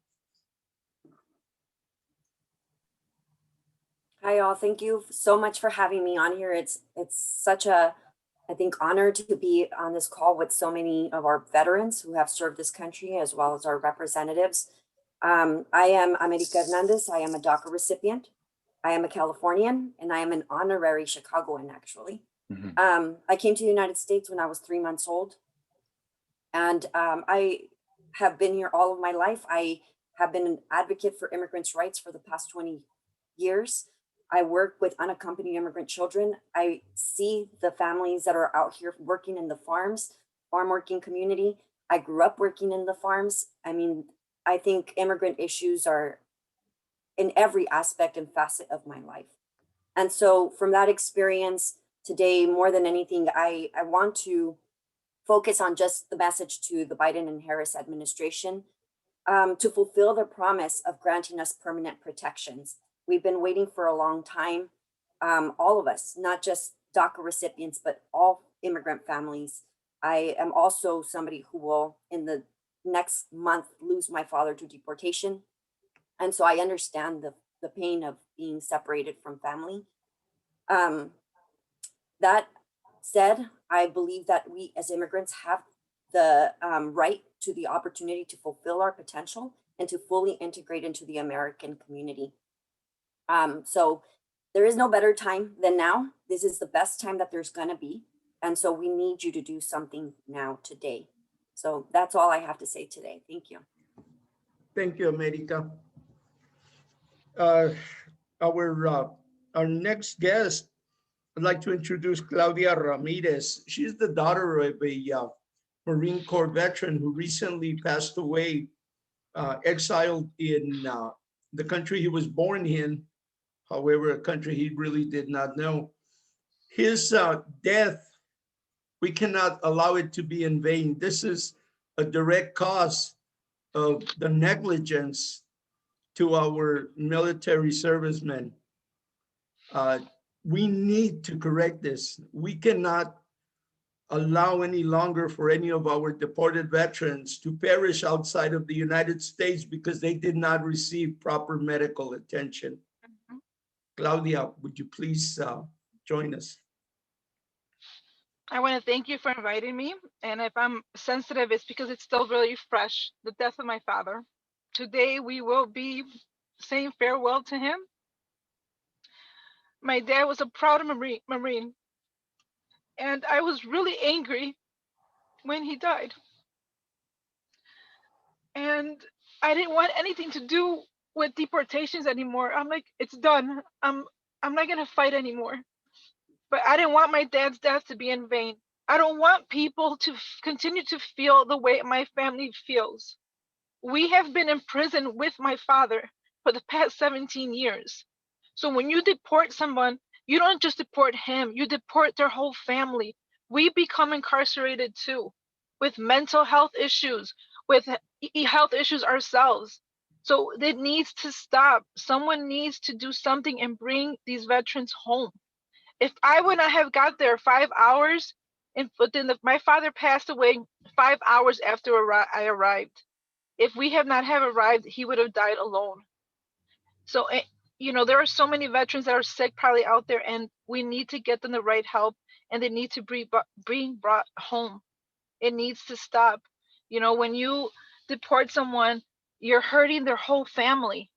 Hi, all. Thank you so much for having me on here. It's such a, I think, honor to be on this call with so many of our veterans who have served this country, as well as our representatives. I am America Hernandez. I am a DACA recipient. I am a Californian, and I am an honorary Chicagoan, actually. Mm-hmm. I came to the United States when I was 3 months old. And I have been here all of my life. I have been an advocate for immigrants' rights for the past 20 years. I work with unaccompanied immigrant children. I see the families that are out here working in the farms, farm working community. I grew up working in the farms. I mean, I think immigrant issues are in every aspect and facet of my life. And so from that experience today, more than anything, I want to focus on just the message to the Biden and Harris administration to fulfill their promise of granting us permanent protections. We've been waiting for a long time, all of us, not just DACA recipients, but all immigrant families. I am also somebody who will, in the next month, lose my father to deportation. And so I understand the pain of being separated from family. That said, I believe that we as immigrants have the right to the opportunity to fulfill our potential and to fully integrate into the American community. So there is no better time than now. This is the best time that there's gonna be. And so we need you to do something now today. So that's all I have to say today. Thank you. Thank you, America. Our next guest, I'd like to introduce Claudia Ramirez. She's the daughter of a Marine Corps veteran who recently passed away, exiled in the country he was born in, however, a country he really did not know. His death, we cannot allow it to be in vain. This is a direct cause of the negligence to our military servicemen. We need to correct this. We cannot allow any longer for any of our deported veterans to perish outside of the United States because they did not receive proper medical attention. Claudia, would you please join us? I want to thank you for inviting me. And if I'm sensitive, it's because it's still really fresh, the death of my father. Today, we will be saying farewell to him. My dad was a proud Marine. And I was really angry when he died. And I didn't want anything to do with deportations anymore. I'm like, it's done. I'm not gonna fight anymore. But I didn't want my dad's death to be in vain. I don't want people to continue to feel the way my family feels. We have been in prison with my father for the past 17 years. So when you deport someone, you don't just deport him, you deport their whole family. We become incarcerated too, with mental health issues, with health issues ourselves. So it needs to stop. Someone needs to do something and bring these veterans home. If I would not have got there 5 hours, my father passed away 5 hours after I arrived. If we have not have arrived, he would have died alone. So, you know, there are so many veterans that are sick probably out there, and we need to get them the right help, and they need to be brought home. It needs to stop. You know, when you deport someone, you're hurting their whole family,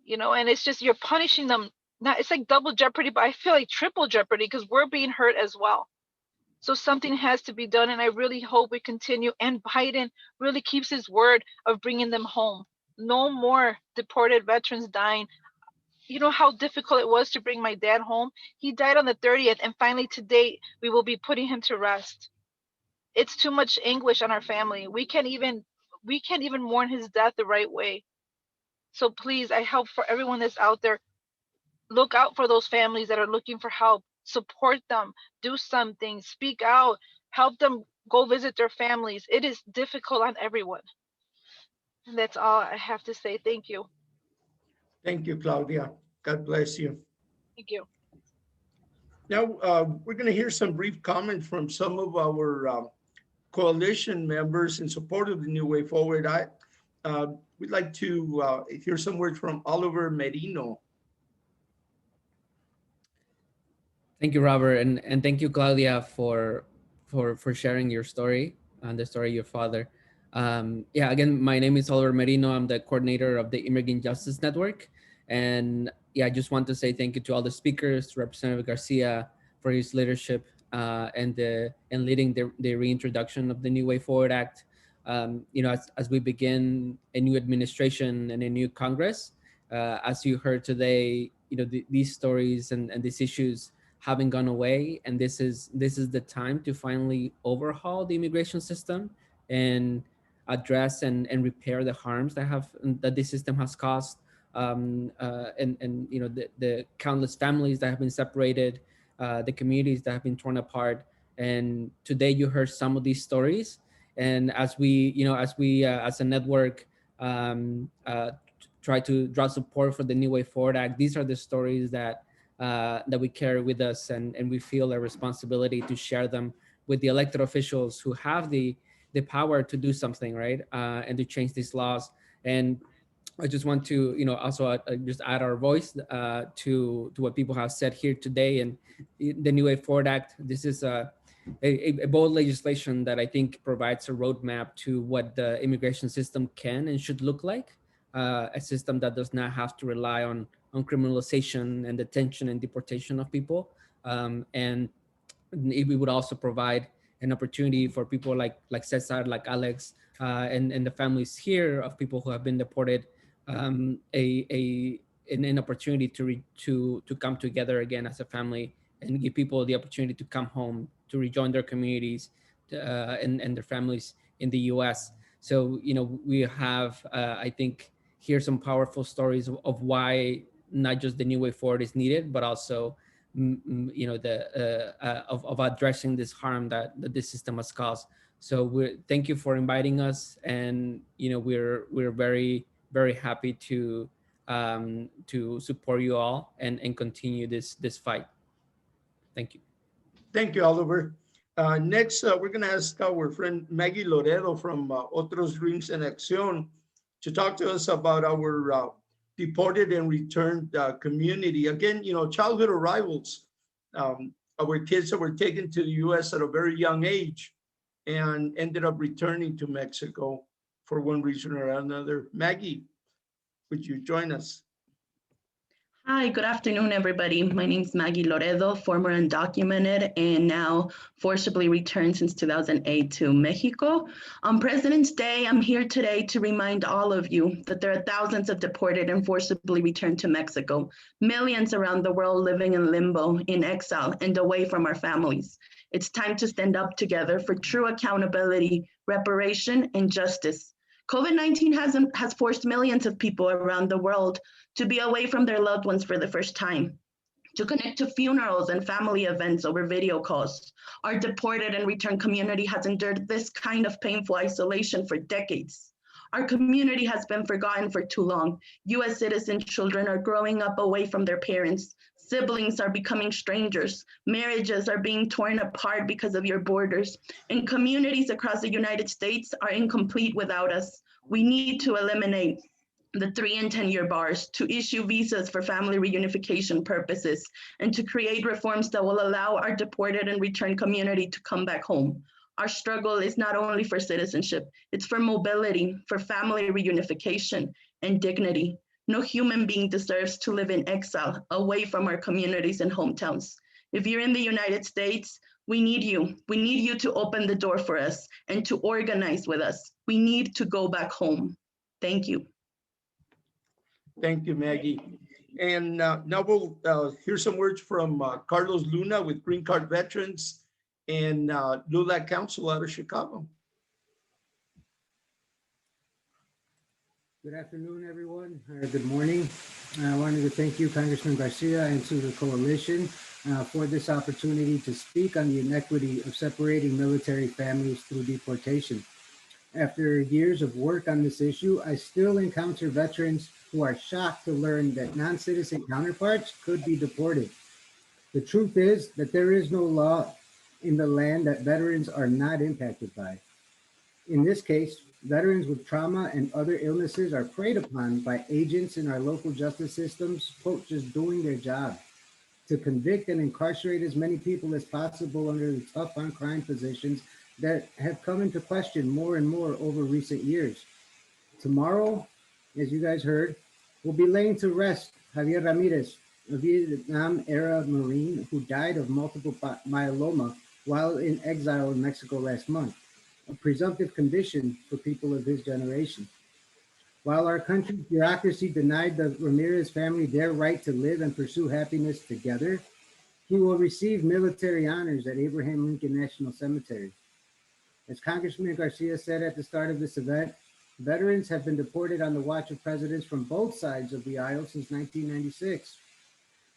you know, and it's just, you're punishing them. Now, it's like double jeopardy, but I feel like triple jeopardy because we're being hurt as well. So something has to be done, and I really hope we continue, and Biden really keeps his word of bringing them home. No more deported veterans dying. You know how difficult it was to bring my dad home? He died on the 30th, and finally today we will be putting him to rest. It's too much anguish on our family. We can't even mourn his death the right way. So please, I hope for everyone that's out there, look out for those families that are looking for help. Support them, do something, speak out, help them go visit their families. It is difficult on everyone. And that's all I have to say. Thank you. Thank you, Claudia. God bless you. Thank you. Now, we're going to hear some brief comments from some of our coalition members in support of the New Way Forward. We'd like to hear some words from Oliver Merino. Thank you, Robert, and thank you, Claudia, for sharing your story and the story of your father. Yeah, again, my name is Oliver Merino. I'm the coordinator of the Immigrant Justice Network. And yeah, I just want to say thank you to all the speakers, to Representative Garcia for his leadership and leading the reintroduction of the New Way Forward Act. You know, as we begin a new administration and a new Congress, as you heard today, you know, these stories and these issues haven't gone away, and this is the time to finally overhaul the immigration system and address and repair the harms that this system has caused, and you know, the countless families that have been separated, the communities that have been torn apart. And today you heard some of these stories, and as a network try to draw support for the New Way Forward Act. These are the stories that we carry with us, and we feel a responsibility to share them with the elected officials who have the power to do something, right, and to change these laws. And I just want to, also just add our voice to what people have said here today. And the New Way Forward Act, this is a bold legislation that I think provides a roadmap to what the immigration system can and should look like. A system that does not have to rely on criminalization and detention and deportation of people. And we would also provide an opportunity for people like Cesar, like Alex, and the families here of people who have been deported, an opportunity to come together again as a family and give people the opportunity to come home, to rejoin their communities and their families in the U.S. So, we have, I think, here some powerful stories of why not just the New Way Forward is needed, but also of addressing this harm that this system has caused. So thank you for inviting us, and we're very, very happy to support you all and continue this fight. Thank you. Thank you, Oliver. Next, we're going to ask our friend Maggie Loredo from Otros Dreams en Acción to talk to us about our deported and returned community. Again, childhood arrivals, our kids that were taken to the U.S. at a very young age and ended up returning to Mexico for one reason or another. Maggie, would you join us? Hi, good afternoon, everybody. My name is Maggie Loredo, former undocumented and now forcibly returned since 2008 to Mexico. On President's Day, I'm here today to remind all of you that there are thousands of deported and forcibly returned to Mexico, millions around the world living in limbo, in exile, and away from our families. It's time to stand up together for true accountability, reparation, and justice. COVID-19 has forced millions of people around the world to be away from their loved ones for the first time, to connect to funerals and family events over video calls. Our deported and returned community has endured this kind of painful isolation for decades. Our community has been forgotten for too long. US citizen children are growing up away from their parents. Siblings are becoming strangers. Marriages are being torn apart because of your borders. And communities across the United States are incomplete without us. We need to eliminate the 3- and 10-year bars, to issue visas for family reunification purposes, and to create reforms that will allow our deported and returned community to come back home. Our struggle is not only for citizenship, it's for mobility, for family reunification, and dignity. No human being deserves to live in exile, away from our communities and hometowns. If you're in the United States, we need you. We need you to open the door for us and to organize with us. We need to go back home. Thank you. Thank you, Maggie. And now we'll hear some words from Carlos Luna with Green Card Veterans and LULAC Council out of Chicago. Good afternoon, everyone. Good morning. I wanted to thank you, Congressman Garcia, and to the coalition for this opportunity to speak on the inequity of separating military families through deportation. After years of work on this issue, I still encounter veterans who are shocked to learn that non-citizen counterparts could be deported. The truth is that there is no law in the land that veterans are not impacted by. In this case, veterans with trauma and other illnesses are preyed upon by agents in our local justice systems, quote, just doing their job, to convict and incarcerate as many people as possible under the tough on crime positions that have come into question more and more over recent years. Tomorrow, as you guys heard, we'll be laying to rest Javier Ramirez, a Vietnam-era Marine who died of multiple myeloma while in exile in Mexico last month, a presumptive condition for people of his generation. While our country's bureaucracy denied the Ramirez family their right to live and pursue happiness together, he will receive military honors at Abraham Lincoln National Cemetery. As Congressman Garcia said at the start of this event, veterans have been deported on the watch of presidents from both sides of the aisle since 1996.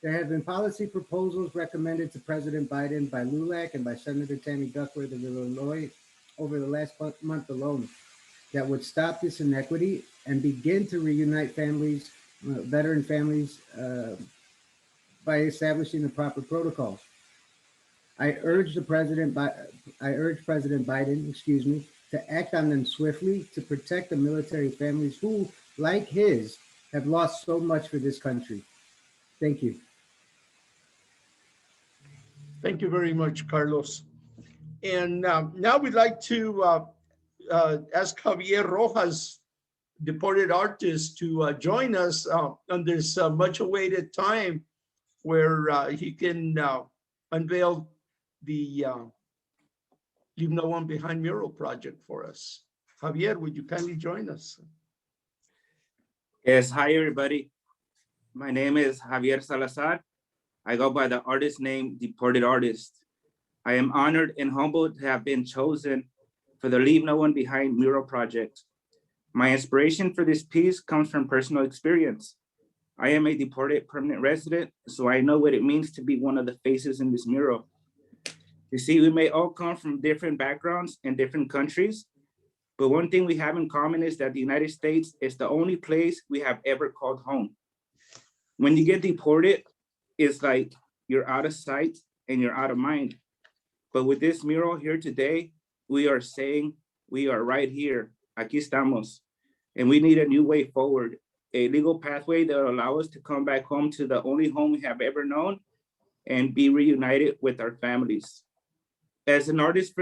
There have been policy proposals recommended to President Biden by LULAC and by Senator Tammy Duckworth of Illinois over the last month alone. that would stop this inequity and begin to reunite families, veteran families, by establishing the proper protocols. I urge President Biden, to act on them swiftly to protect the military families who, like his, have lost so much for this country. Thank you. Thank you very much, Carlos. And now we'd like to ask Javier Rojas, deported artist, to join us on this much awaited time where he can unveil the Leave No One Behind mural project for us. Javier, would you kindly join us? Yes, hi everybody. My name is Javier Salazar. I go by the artist name Deported Artist. I am honored and humbled to have been chosen for the Leave No One Behind mural project. My inspiration for this piece comes from personal experience. I am a deported permanent resident, so I know what it means to be one of the faces in this mural. You see, we may all come from different backgrounds and different countries, but one thing we have in common is that the United States is the only place we have ever called home. When you get deported, it's like you're out of sight and you're out of mind. But with this mural here today, we are saying we are right here, aquí estamos, and we need a new way forward, a legal pathway that will allow us to come back home to the only home we have ever known and be reunited with our families. As an artist,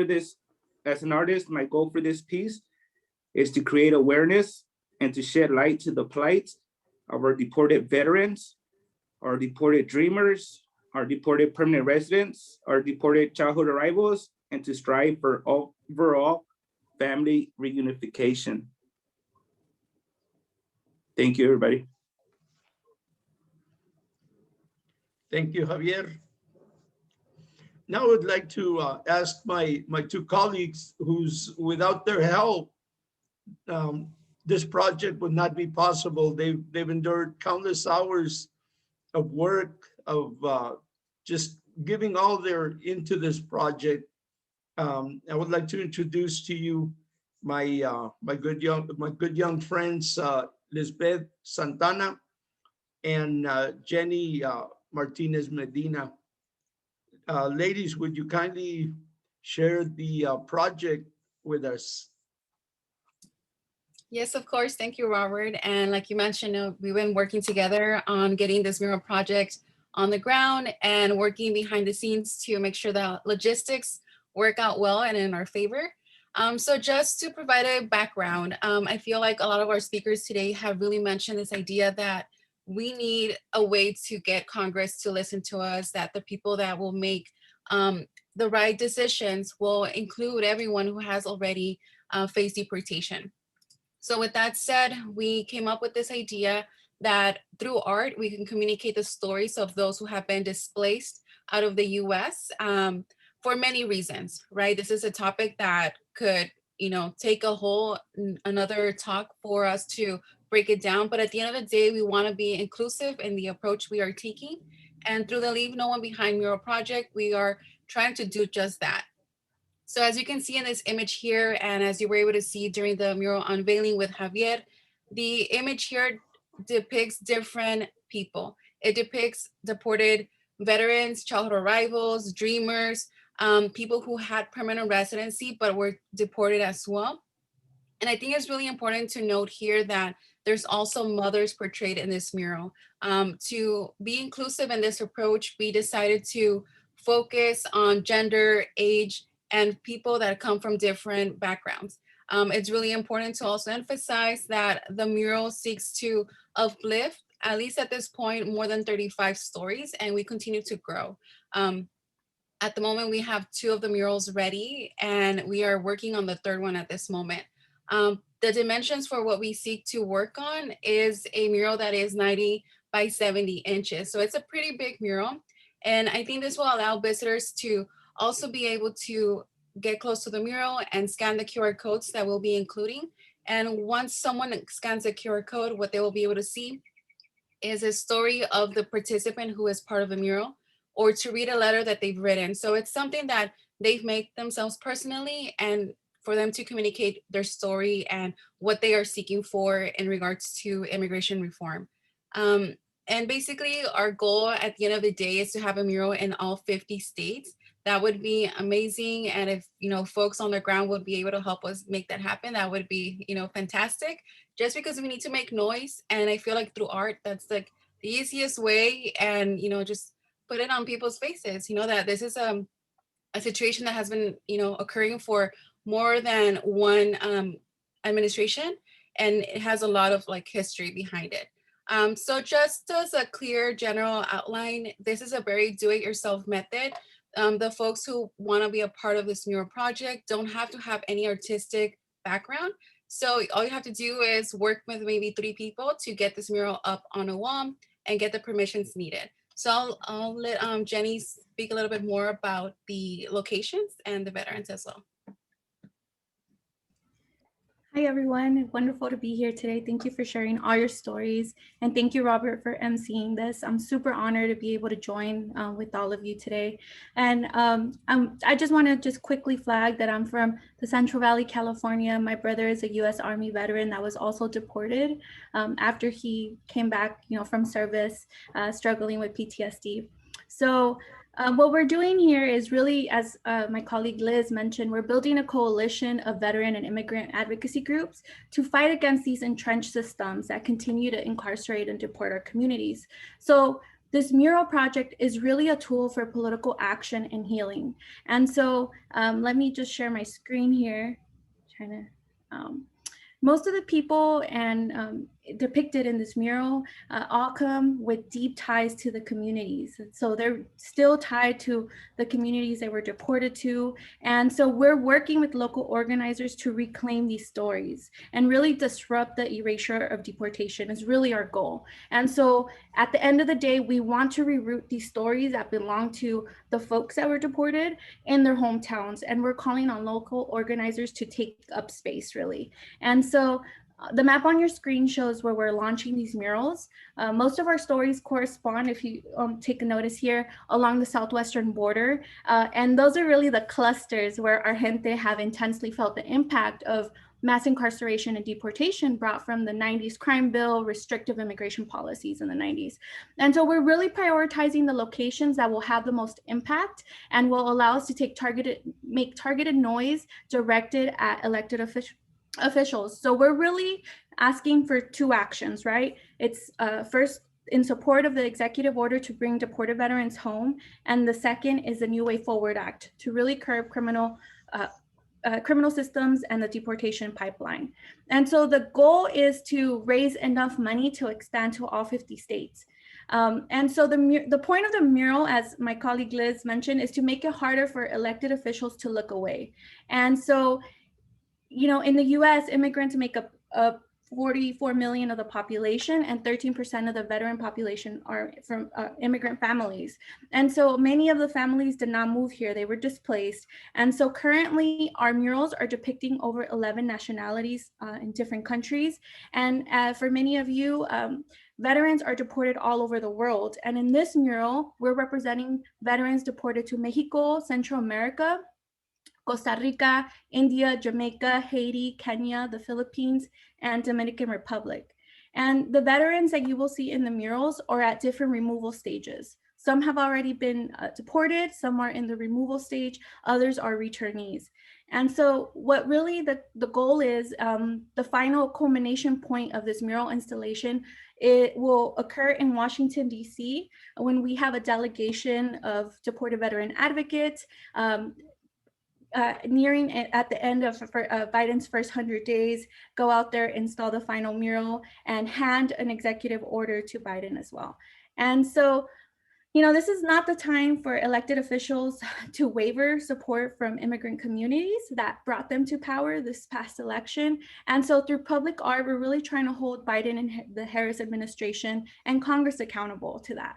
my goal for this piece is to create awareness and to shed light to the plight of our deported veterans, our deported dreamers, our deported permanent residents, our deported childhood arrivals, and to strive for overall family reunification. Thank you, everybody. Thank you, Javier. Now I would like to ask my two colleagues who's without their help, this project would not be possible. They've endured countless hours of work, of just giving all their into this project. I would like to introduce to you my good young friends, Lisbeth Santana and Jenny Martinez Medina. Ladies, would you kindly share the project with us? Yes, of course. Thank you, Robert. And like you mentioned, we've been working together on getting this mural project on the ground and working behind the scenes to make sure that logistics work out well and in our favor. So just to provide a background, I feel like a lot of our speakers today have really mentioned this idea that we need a way to get Congress to listen to us, that the people that will make the right decisions will include everyone who has already faced deportation. So with that said, we came up with this idea that through art, we can communicate the stories of those who have been displaced out of the US for many reasons, right? This is a topic that could, take a whole another talk for us to break it down. But at the end of the day, we want to be inclusive in the approach we are taking. And through the Leave No One Behind mural project, we are trying to do just that. So as you can see in this image here, and as you were able to see during the mural unveiling with Javier, the image here depicts different people. It depicts deported veterans, childhood arrivals, dreamers, people who had permanent residency but were deported as well. And I think it's really important to note here that there's also mothers portrayed in this mural. To be inclusive in this approach, we decided to focus on gender, age, and people that come from different backgrounds. It's really important to also emphasize that the mural seeks to uplift, at least at this point, more than 35 stories, and we continue to grow. At the moment, we have 2 of the murals ready, and we are working on the 3rd one at this moment. The dimensions for what we seek to work on is a mural that is 90 by 70 inches. So it's a pretty big mural. And I think this will allow visitors to also be able to get close to the mural and scan the QR codes that we'll be including. And once someone scans the QR code, what they will be able to see is a story of the participant who is part of the mural, or to read a letter that they've written. So it's something that they've made themselves personally, and for them to communicate their story and what they are seeking for in regards to immigration reform. And basically our goal at the end of the day is to have a mural in all 50 states. That would be amazing. And if, folks on the ground would be able to help us make that happen, that would be, fantastic, just because we need to make noise. And I feel like through art, that's like the easiest way. And, just put it on people's faces, that this is a situation that has been, occurring for more than one administration. And it has a lot of like history behind it. So just as a clear general outline, this is a very do-it-yourself method. The folks who want to be a part of this mural project don't have to have any artistic background. So all you have to do is work with maybe 3 people to get this mural up on a wall and get the permissions needed. So I'll let Jenny speak a little bit more about the locations and the veterans as well. Hi, everyone. Wonderful to be here today. Thank you for sharing all your stories. And thank you, Robert, for emceeing this. I'm super honored to be able to join with all of you today. And I just want to just quickly flag that I'm from the Central Valley, California. My brother is a U.S. Army veteran that was also deported after he came back, from service, struggling with PTSD. So what we're doing here is really, as my colleague Liz mentioned, we're building a coalition of veteran and immigrant advocacy groups to fight against these entrenched systems that continue to incarcerate and deport our communities. So this mural project is really a tool for political action and healing. And so let me just share my screen here. Most of the people depicted in this mural all come with deep ties to the communities. So they're still tied to the communities they were deported to. And so we're working with local organizers to reclaim these stories and really disrupt the erasure of deportation is really our goal. And so at the end of the day, we want to reroute these stories that belong to the folks that were deported in their hometowns. And we're calling on local organizers to take up space, really. And so the map on your screen shows where we're launching these murals. Most of our stories correspond, if you take a notice here, along the southwestern border. And those are really the clusters where our gente have intensely felt the impact of mass incarceration and deportation brought from the 90s crime bill, restrictive immigration policies in the 90s. And so we're really prioritizing the locations that will have the most impact and will allow us to make targeted noise directed at elected officials. So we're really asking for 2 actions, right? It's first, in support of the executive order to bring deported veterans home. And the second is the New Way Forward Act to really curb criminal systems and the deportation pipeline. And so the goal is to raise enough money to expand to all 50 states. And so the point of the mural, as my colleague Liz mentioned, is to make it harder for elected officials to look away. And so in the US, immigrants make up 44 million of the population, and 13% of the veteran population are from immigrant families. And so many of the families did not move here, they were displaced. And so currently our murals are depicting over 11 nationalities in different countries. And for many of you, veterans are deported all over the world. And in this mural, we're representing veterans deported to Mexico, Central America, Costa Rica, India, Jamaica, Haiti, Kenya, the Philippines, and Dominican Republic. And the veterans that you will see in the murals are at different removal stages. Some have already been deported, some are in the removal stage, others are returnees. And so what really the goal is, the final culmination point of this mural installation, it will occur in Washington, D.C., when we have a delegation of deported veteran advocates, nearing at the end of Biden's first 100 days, go out there, install the final mural, and hand an executive order to Biden as well. And so, this is not the time for elected officials to waver support from immigrant communities that brought them to power this past election. And so through public art, we're really trying to hold Biden and the Harris administration and Congress accountable to that.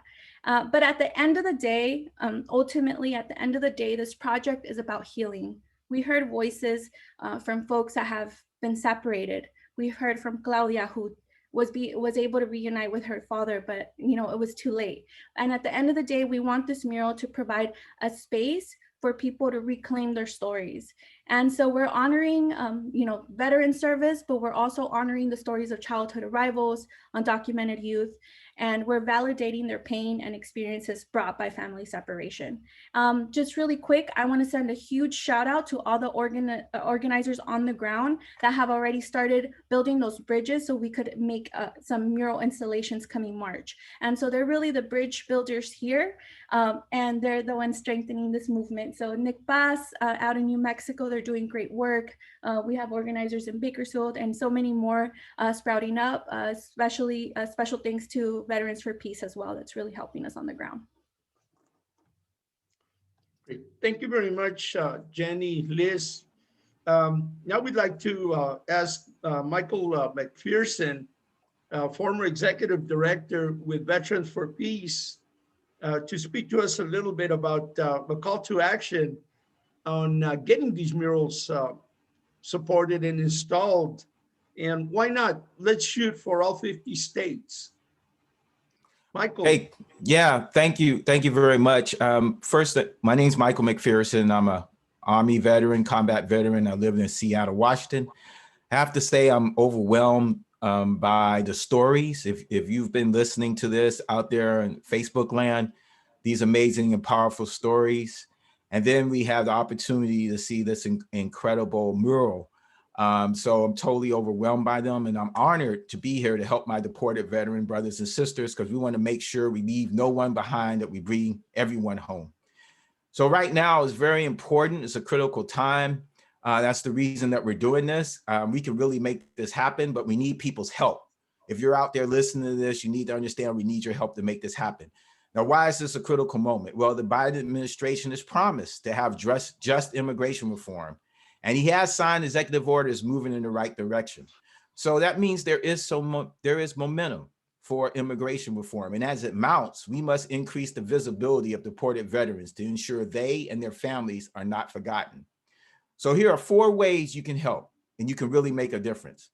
But at the end of the day, ultimately, at the end of the day, this project is about healing. We heard voices from folks that have been separated. We heard from Claudia, who was able to reunite with her father, but it was too late. And at the end of the day, we want this mural to provide a space for people to reclaim their stories. And so we're honoring, veteran service, but we're also honoring the stories of childhood arrivals, undocumented youth, and we're validating their pain and experiences brought by family separation. Just really quick, I want to send a huge shout out to all the organizers on the ground that have already started building those bridges so we could make some mural installations coming March. And so they're really the bridge builders here, and they're the ones strengthening this movement. So Nick Bass out in New Mexico, they're doing great work. We have organizers in Bakersfield and so many more sprouting up, especially special thanks to Veterans for Peace as well. That's really helping us on the ground. Great. Thank you very much, Jenny, Liz. Now we'd like to ask Michael McPherson, former executive director with Veterans for Peace, to speak to us a little bit about a call to action on getting these murals supported and installed. And why not? Let's shoot for all 50 states. Michael. Hey, yeah, thank you. Thank you very much. First, my name's Michael McPherson. I'm a Army veteran, combat veteran. I live in Seattle, Washington. I have to say I'm overwhelmed by the stories. If you've been listening to this out there in Facebook land, these amazing and powerful stories. And then we have the opportunity to see this incredible mural. So I'm totally overwhelmed by them, and I'm honored to be here to help my deported veteran brothers and sisters, because we want to make sure we leave no one behind, that we bring everyone home. So right now is very important. It's a critical time. That's the reason that we're doing this. We can really make this happen, but we need people's help. If you're out there listening to this, you need to understand we need your help to make this happen. Now, why is this a critical moment? Well, the Biden administration has promised to have just immigration reform, and he has signed executive orders moving in the right direction. So that means there is momentum for immigration reform. And as it mounts, we must increase the visibility of deported veterans to ensure they and their families are not forgotten. So here are 4 ways you can help, and you can really make a difference.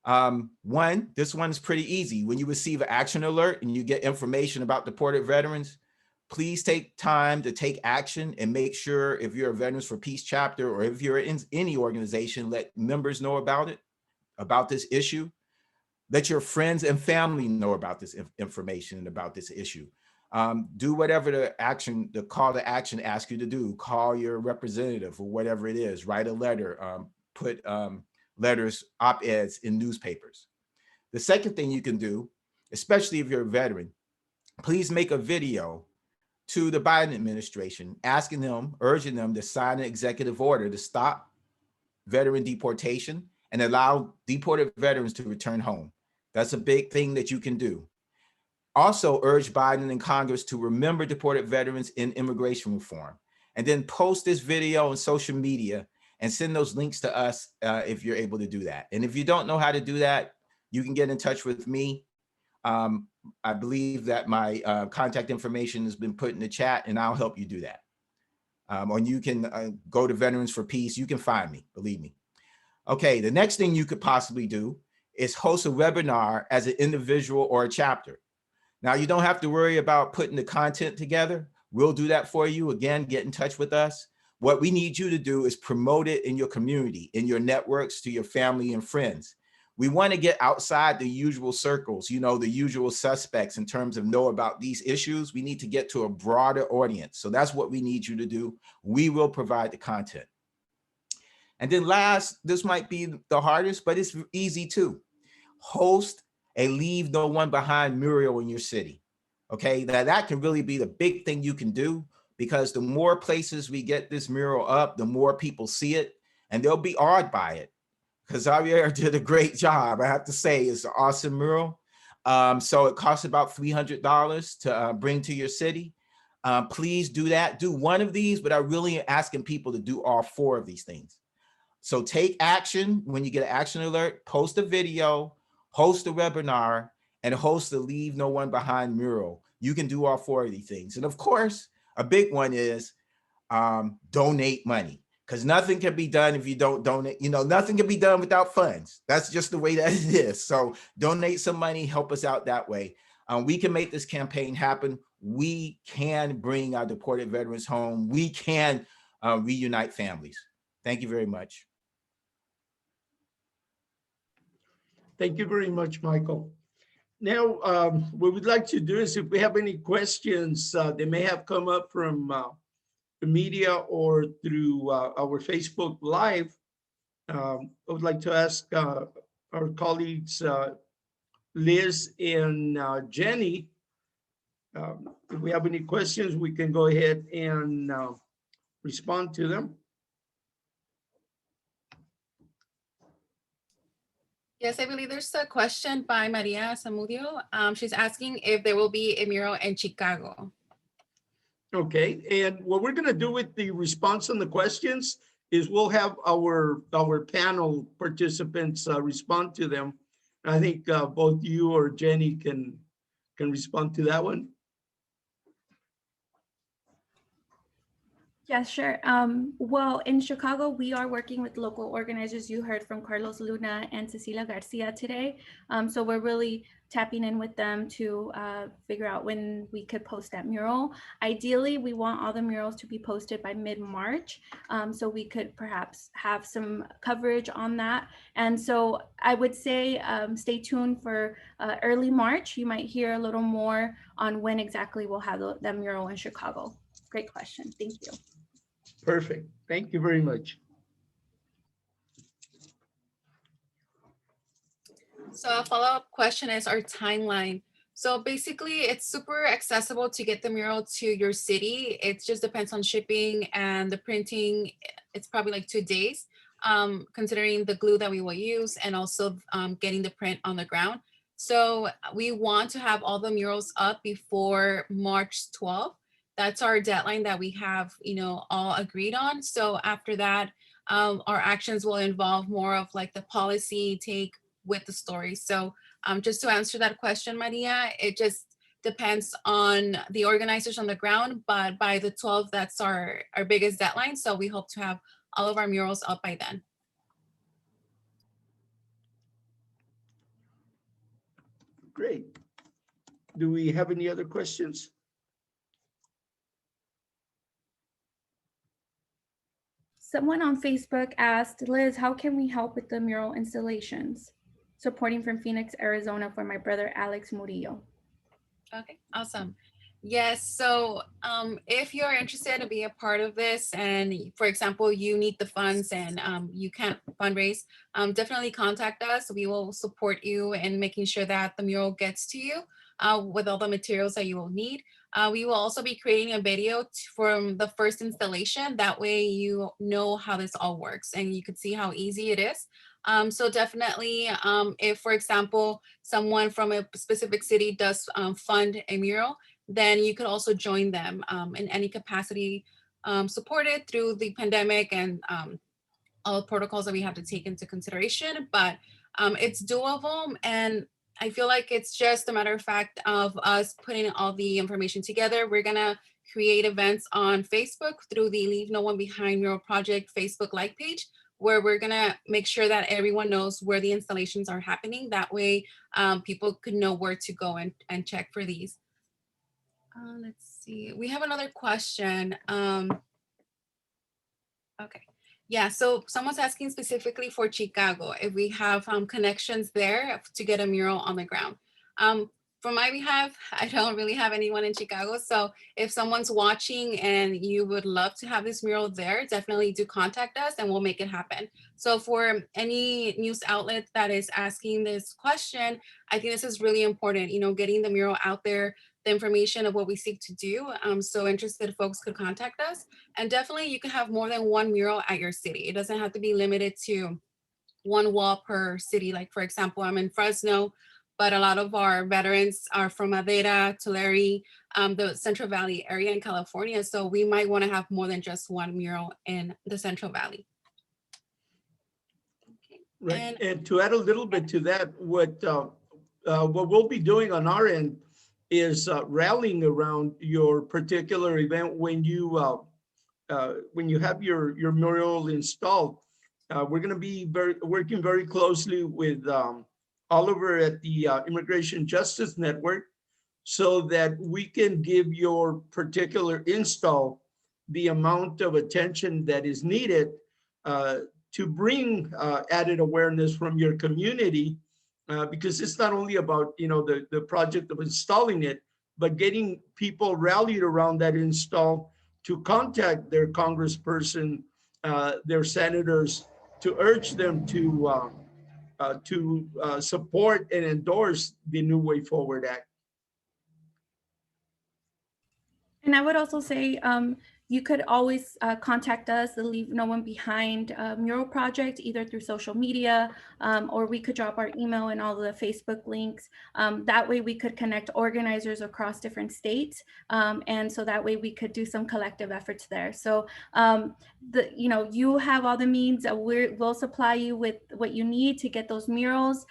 This one is pretty easy. When you receive an action alert and you get information about deported veterans, please take time to take action and make sure, if you're a Veterans for Peace chapter or if you're in any organization, let members know about it, about this issue. Let your friends and family know about this information and about this issue. Do whatever the call to action asks you to do. Call your representative or whatever it is. Write a letter. Put letters, op-eds in newspapers. The second thing you can do, especially if you're a veteran, please make a video to the Biden administration, asking them, urging them to sign an executive order to stop veteran deportation and allow deported veterans to return home. That's a big thing that you can do. Also urge Biden and Congress to remember deported veterans in immigration reform, and then post this video on social media and send those links to us if you're able to do that. And if you don't know how to do that, you can get in touch with me. I believe that my contact information has been put in the chat, and I'll help you do that. Or you can go to Veterans for Peace. You can find me, believe me. Okay, the next thing you could possibly do is host a webinar as an individual or a chapter. Now, you don't have to worry about putting the content together. We'll do that for you. Again, get in touch with us. What we need you to do is promote it in your community, in your networks, to your family and friends. We want to get outside the usual circles, the usual suspects in terms of know about these issues. We need to get to a broader audience. So that's what we need you to do. We will provide the content. And then last, this might be the hardest, but it's easy too. Host a Leave No One Behind mural in your city. Okay, now that can really be the big thing you can do, because the more places we get this mural up, the more people see it, and they'll be awed by it. Because Javier did a great job. I have to say, it's an awesome mural. So it costs about $300 to bring to your city. Please do that. Do one of these, but I really am asking people to do all 4 of these things. So take action. When you get an action alert, post a video, host a webinar, and host the Leave No One Behind mural. You can do all 4 of these things. And of course, a big one is donate money. Because nothing can be done if you don't donate. Nothing can be done without funds. That's just the way that it is. So donate some money, help us out that way. We can make this campaign happen. We can bring our deported veterans home. We can reunite families. Thank you very much. Thank you very much, Michael. Now, what we'd like to do is if we have any questions that may have come up from the media or through our Facebook Live, I would like to ask our colleagues, Liz and Jenny, if we have any questions, we can go ahead and respond to them. Yes, I believe there's a question by Maria Zamudio. She's asking if there will be a mural in Chicago. Okay, and what we're going to do with the response on the questions is we'll have our panel participants respond to them. I think both you or Jenny can respond to that one. Yeah, sure. Well, in Chicago, we are working with local organizers. You heard from Carlos Luna and Cecilia Garcia today. So we're really tapping in with them to figure out when we could post that mural. Ideally, we want all the murals to be posted by mid-March, so we could perhaps have some coverage on that. And so I would say stay tuned for early March. You might hear a little more on when exactly we'll have that mural in Chicago. Great question. Thank you. Perfect. Thank you very much. So a follow-up question is our timeline. So basically it's super accessible to get the mural to your city. It just depends on shipping and the printing. It's probably like 2 days, considering the glue that we will use and also getting the print on the ground. So we want to have all the murals up before March 12th. That's our deadline that we have, all agreed on. So after that, our actions will involve more of like the policy take with the story. So just to answer that question, Maria, it just depends on the organizers on the ground, but by the 12th, that's our biggest deadline. So we hope to have all of our murals up by then. Great. Do we have any other questions? Someone on Facebook asked, Liz, how can we help with the mural installations? Supporting from Phoenix, Arizona for my brother, Alex Murillo. Okay, awesome. Yes, so if you're interested to be a part of this and for example, you need the funds and you can't fundraise, definitely contact us. We will support you in making sure that the mural gets to you with all the materials that you will need. We will also be creating a video from the first installation. That way you know how this all works and you can see how easy it is. So definitely, if, for example, someone from a specific city does fund a mural, then you could also join them in any capacity supported through the pandemic and all the protocols that we have to take into consideration. But it's doable, and I feel like it's just a matter of fact of us putting all the information together. We're gonna create events on Facebook through the Leave No One Behind Mural Project Facebook like page, where we're gonna make sure that everyone knows where the installations are happening. That way people could know where to go and check for these. Let's see, we have another question. Okay. Yeah, so someone's asking specifically for Chicago, if we have connections there to get a mural on the ground. From my behalf, I don't really have anyone in Chicago. So if someone's watching and you would love to have this mural there, definitely do contact us and we'll make it happen. So for any news outlet that is asking this question, I think this is really important, getting the mural out there, the information of what we seek to do. So interested folks could contact us. And definitely you can have more than one mural at your city. It doesn't have to be limited to one wall per city. Like for example, I'm in Fresno, but a lot of our veterans are from Madera, Tulare, the Central Valley area in California. So we might want to have more than just one mural in the Central Valley. Okay. Right, and to add a little bit to that, what we'll be doing on our end is rallying around your particular event when you have your mural installed. We're going to be working very closely with Oliver at the Immigration Justice Network so that we can give your particular install the amount of attention that is needed to bring added awareness from your community, because it's not only about, you know, the project of installing it, but getting people rallied around that install to contact their congressperson, their senators, to urge them to support and endorse the New Way Forward Act. And I would also say you could always contact us, the Leave No One Behind mural project, either through social media, or we could drop our email and all the Facebook links. That way we could connect organizers across different states. And so that way we could do some collective efforts there. So, you have all the means. We'll supply you with what you need to get those murals.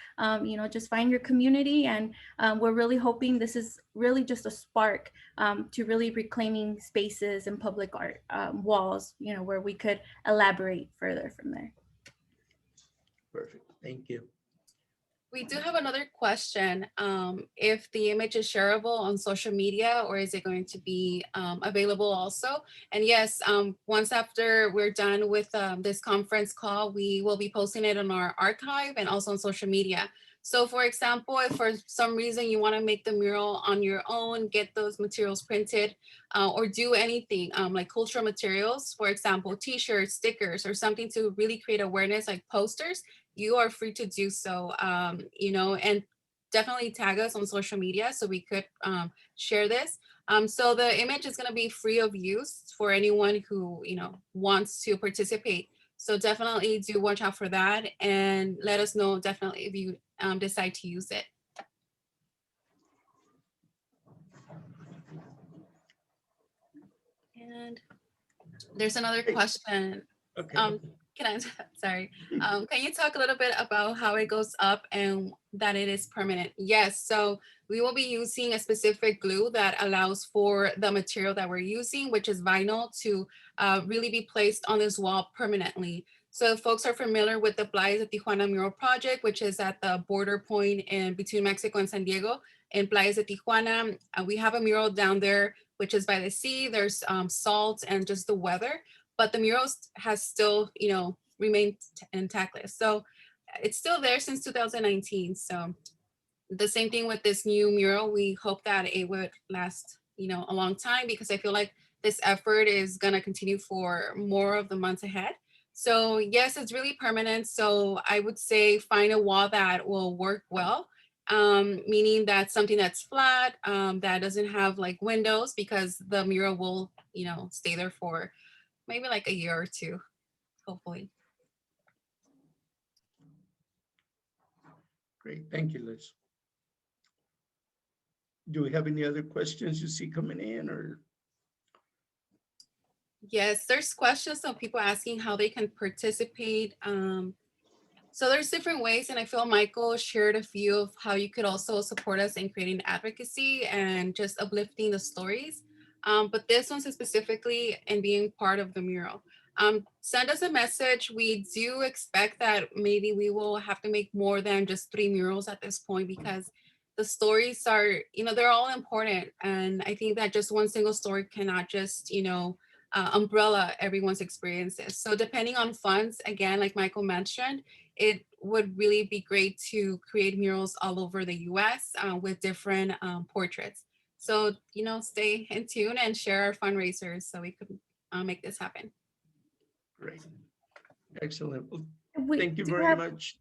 Just find your community. And we're really hoping this is really just a spark to really reclaiming spaces and public art walls, where we could elaborate further from there. Perfect. Thank you. We do have another question. If the image is shareable on social media, or is it going to be available also? And yes, once after we're done with this conference call, we will be posting it on our archive and also on social media. So for example, if for some reason you want to make the mural on your own, get those materials printed, or do anything like cultural materials, for example, t-shirts, stickers, or something to really create awareness like posters, you are free to do so, and definitely tag us on social media so we could share this. So the image is going to be free of use for anyone who, wants to participate. So definitely do watch out for that, and let us know definitely if you decide to use it. And there's another question. Okay. Sorry. Can you talk a little bit about how it goes up and that it is permanent? Yes, so we will be using a specific glue that allows for the material that we're using, which is vinyl, to really be placed on this wall permanently. So if folks are familiar with the Playas de Tijuana mural project, which is at the border point in between Mexico and San Diego, in Playas de Tijuana, we have a mural down there, which is by the sea. There's salt and just the weather, but the mural has still, remained intact. So it's still there since 2019. So the same thing with this new mural. We hope that it would last, a long time, because I feel like this effort is going to continue for more of the months ahead. So yes, it's really permanent. So I would say find a wall that will work well, meaning that something that's flat, that doesn't have like windows, because the mural will, stay there for maybe like a year or two, hopefully. Great. Thank you, Liz. Do we have any other questions you see coming in, or? Yes, there's questions of people asking how they can participate. So there's different ways, and I feel Michael shared a few of how you could also support us in creating advocacy and just uplifting the stories. But this one's specifically in being part of the mural. Send us a message. We do expect that maybe we will have to make more than just 3 murals at this point, because the stories are, they're all important. And I think that just one single story cannot just, umbrella everyone's experiences. So depending on funds, again, like Michael mentioned, it would really be great to create murals all over the US with different portraits. So, stay in tune and share our fundraisers so we could make this happen. Great. Excellent. Well, We thank you do very have- much.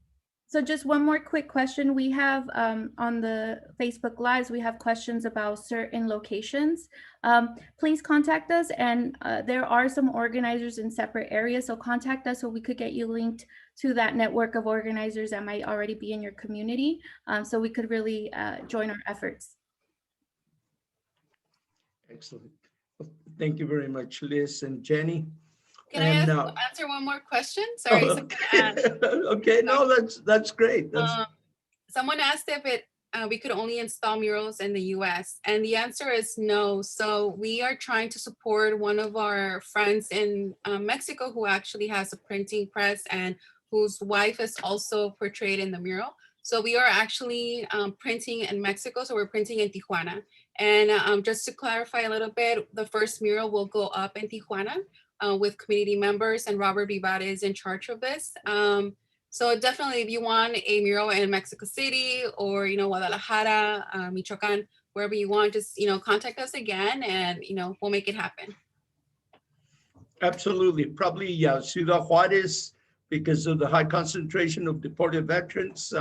So just one more quick question. We have on the Facebook Lives, we have questions about certain locations. Please contact us, and there are some organizers in separate areas, so contact us so we could get you linked to that network of organizers that might already be in your community, so we could really join our efforts. Excellent. Well, thank you very much, Liz and Jenny. Can I answer one more question? Sorry. Okay, no, that's great. Someone asked if we could only install murals in the US, and the answer is no. So we are trying to support one of our friends in Mexico who actually has a printing press and whose wife is also portrayed in the mural. So we are actually printing in Mexico. So we're printing in Tijuana. And just to clarify a little bit, the first mural will go up in Tijuana with community members, and Robert Vivar is in charge of this. So definitely, if you want a mural in Mexico City or, Guadalajara, Michoacan, wherever you want, just, contact us again and, we'll make it happen. Absolutely. Probably Ciudad Juarez, because of the high concentration of deported veterans,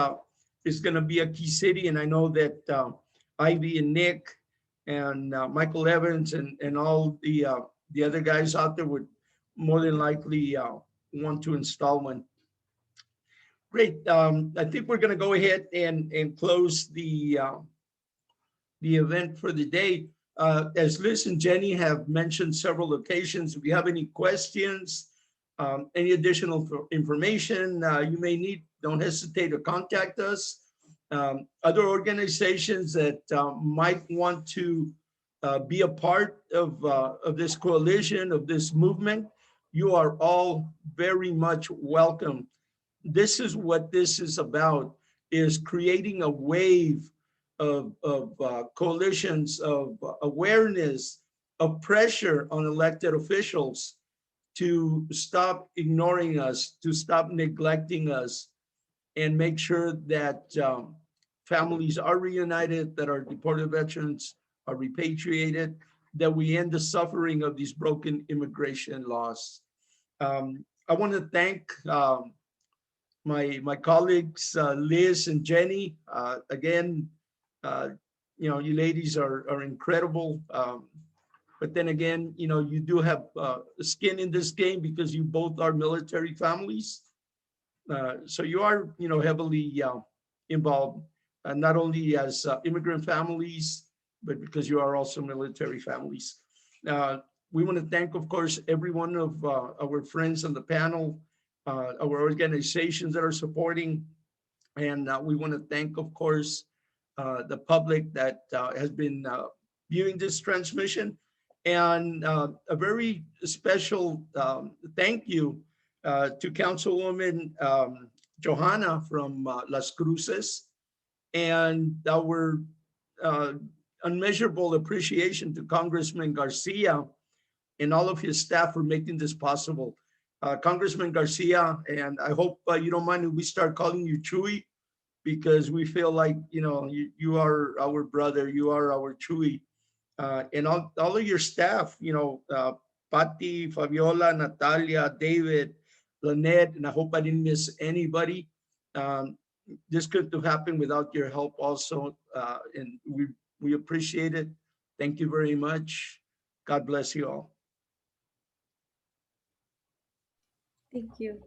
is going to be a key city. And I know that Ivy and Nick and Michael Evans and all the other guys out there would more than likely want to install one. Great. I think we're going to go ahead and close the event for the day. As Liz and Jenny have mentioned several occasions, if you have any questions, any additional information you may need, don't hesitate to contact us. Other organizations that might want to be a part of this coalition, of this movement, you are all very much welcome. This is what this is about, is creating a wave of coalitions, of awareness, of pressure on elected officials to stop ignoring us, to stop neglecting us, and make sure that families are reunited, that our deported veterans are repatriated, that we end the suffering of these broken immigration laws. I want to thank my colleagues, Liz and Jenny. Again, you ladies are incredible. But then again, you do have skin in this game because you both are military families. So you are, heavily involved, not only as immigrant families, but because you are also military families. We want to thank, of course, every one of our friends on the panel, our organizations that are supporting. And we want to thank, of course, the public that has been viewing this transmission. And a very special thank you to Councilwoman Johanna from Las Cruces, and our unmeasurable appreciation to Congressman Garcia and all of his staff for making this possible. Congressman Garcia, and I hope you don't mind if we start calling you Chuy, because we feel like, you are our brother, you are our Chuy. And all of your staff, Patty, Fabiola, Natalia, David, Lynette, and I hope I didn't miss anybody. This couldn't have happened without your help also, and we appreciate it. Thank you very much. God bless you all. Thank you.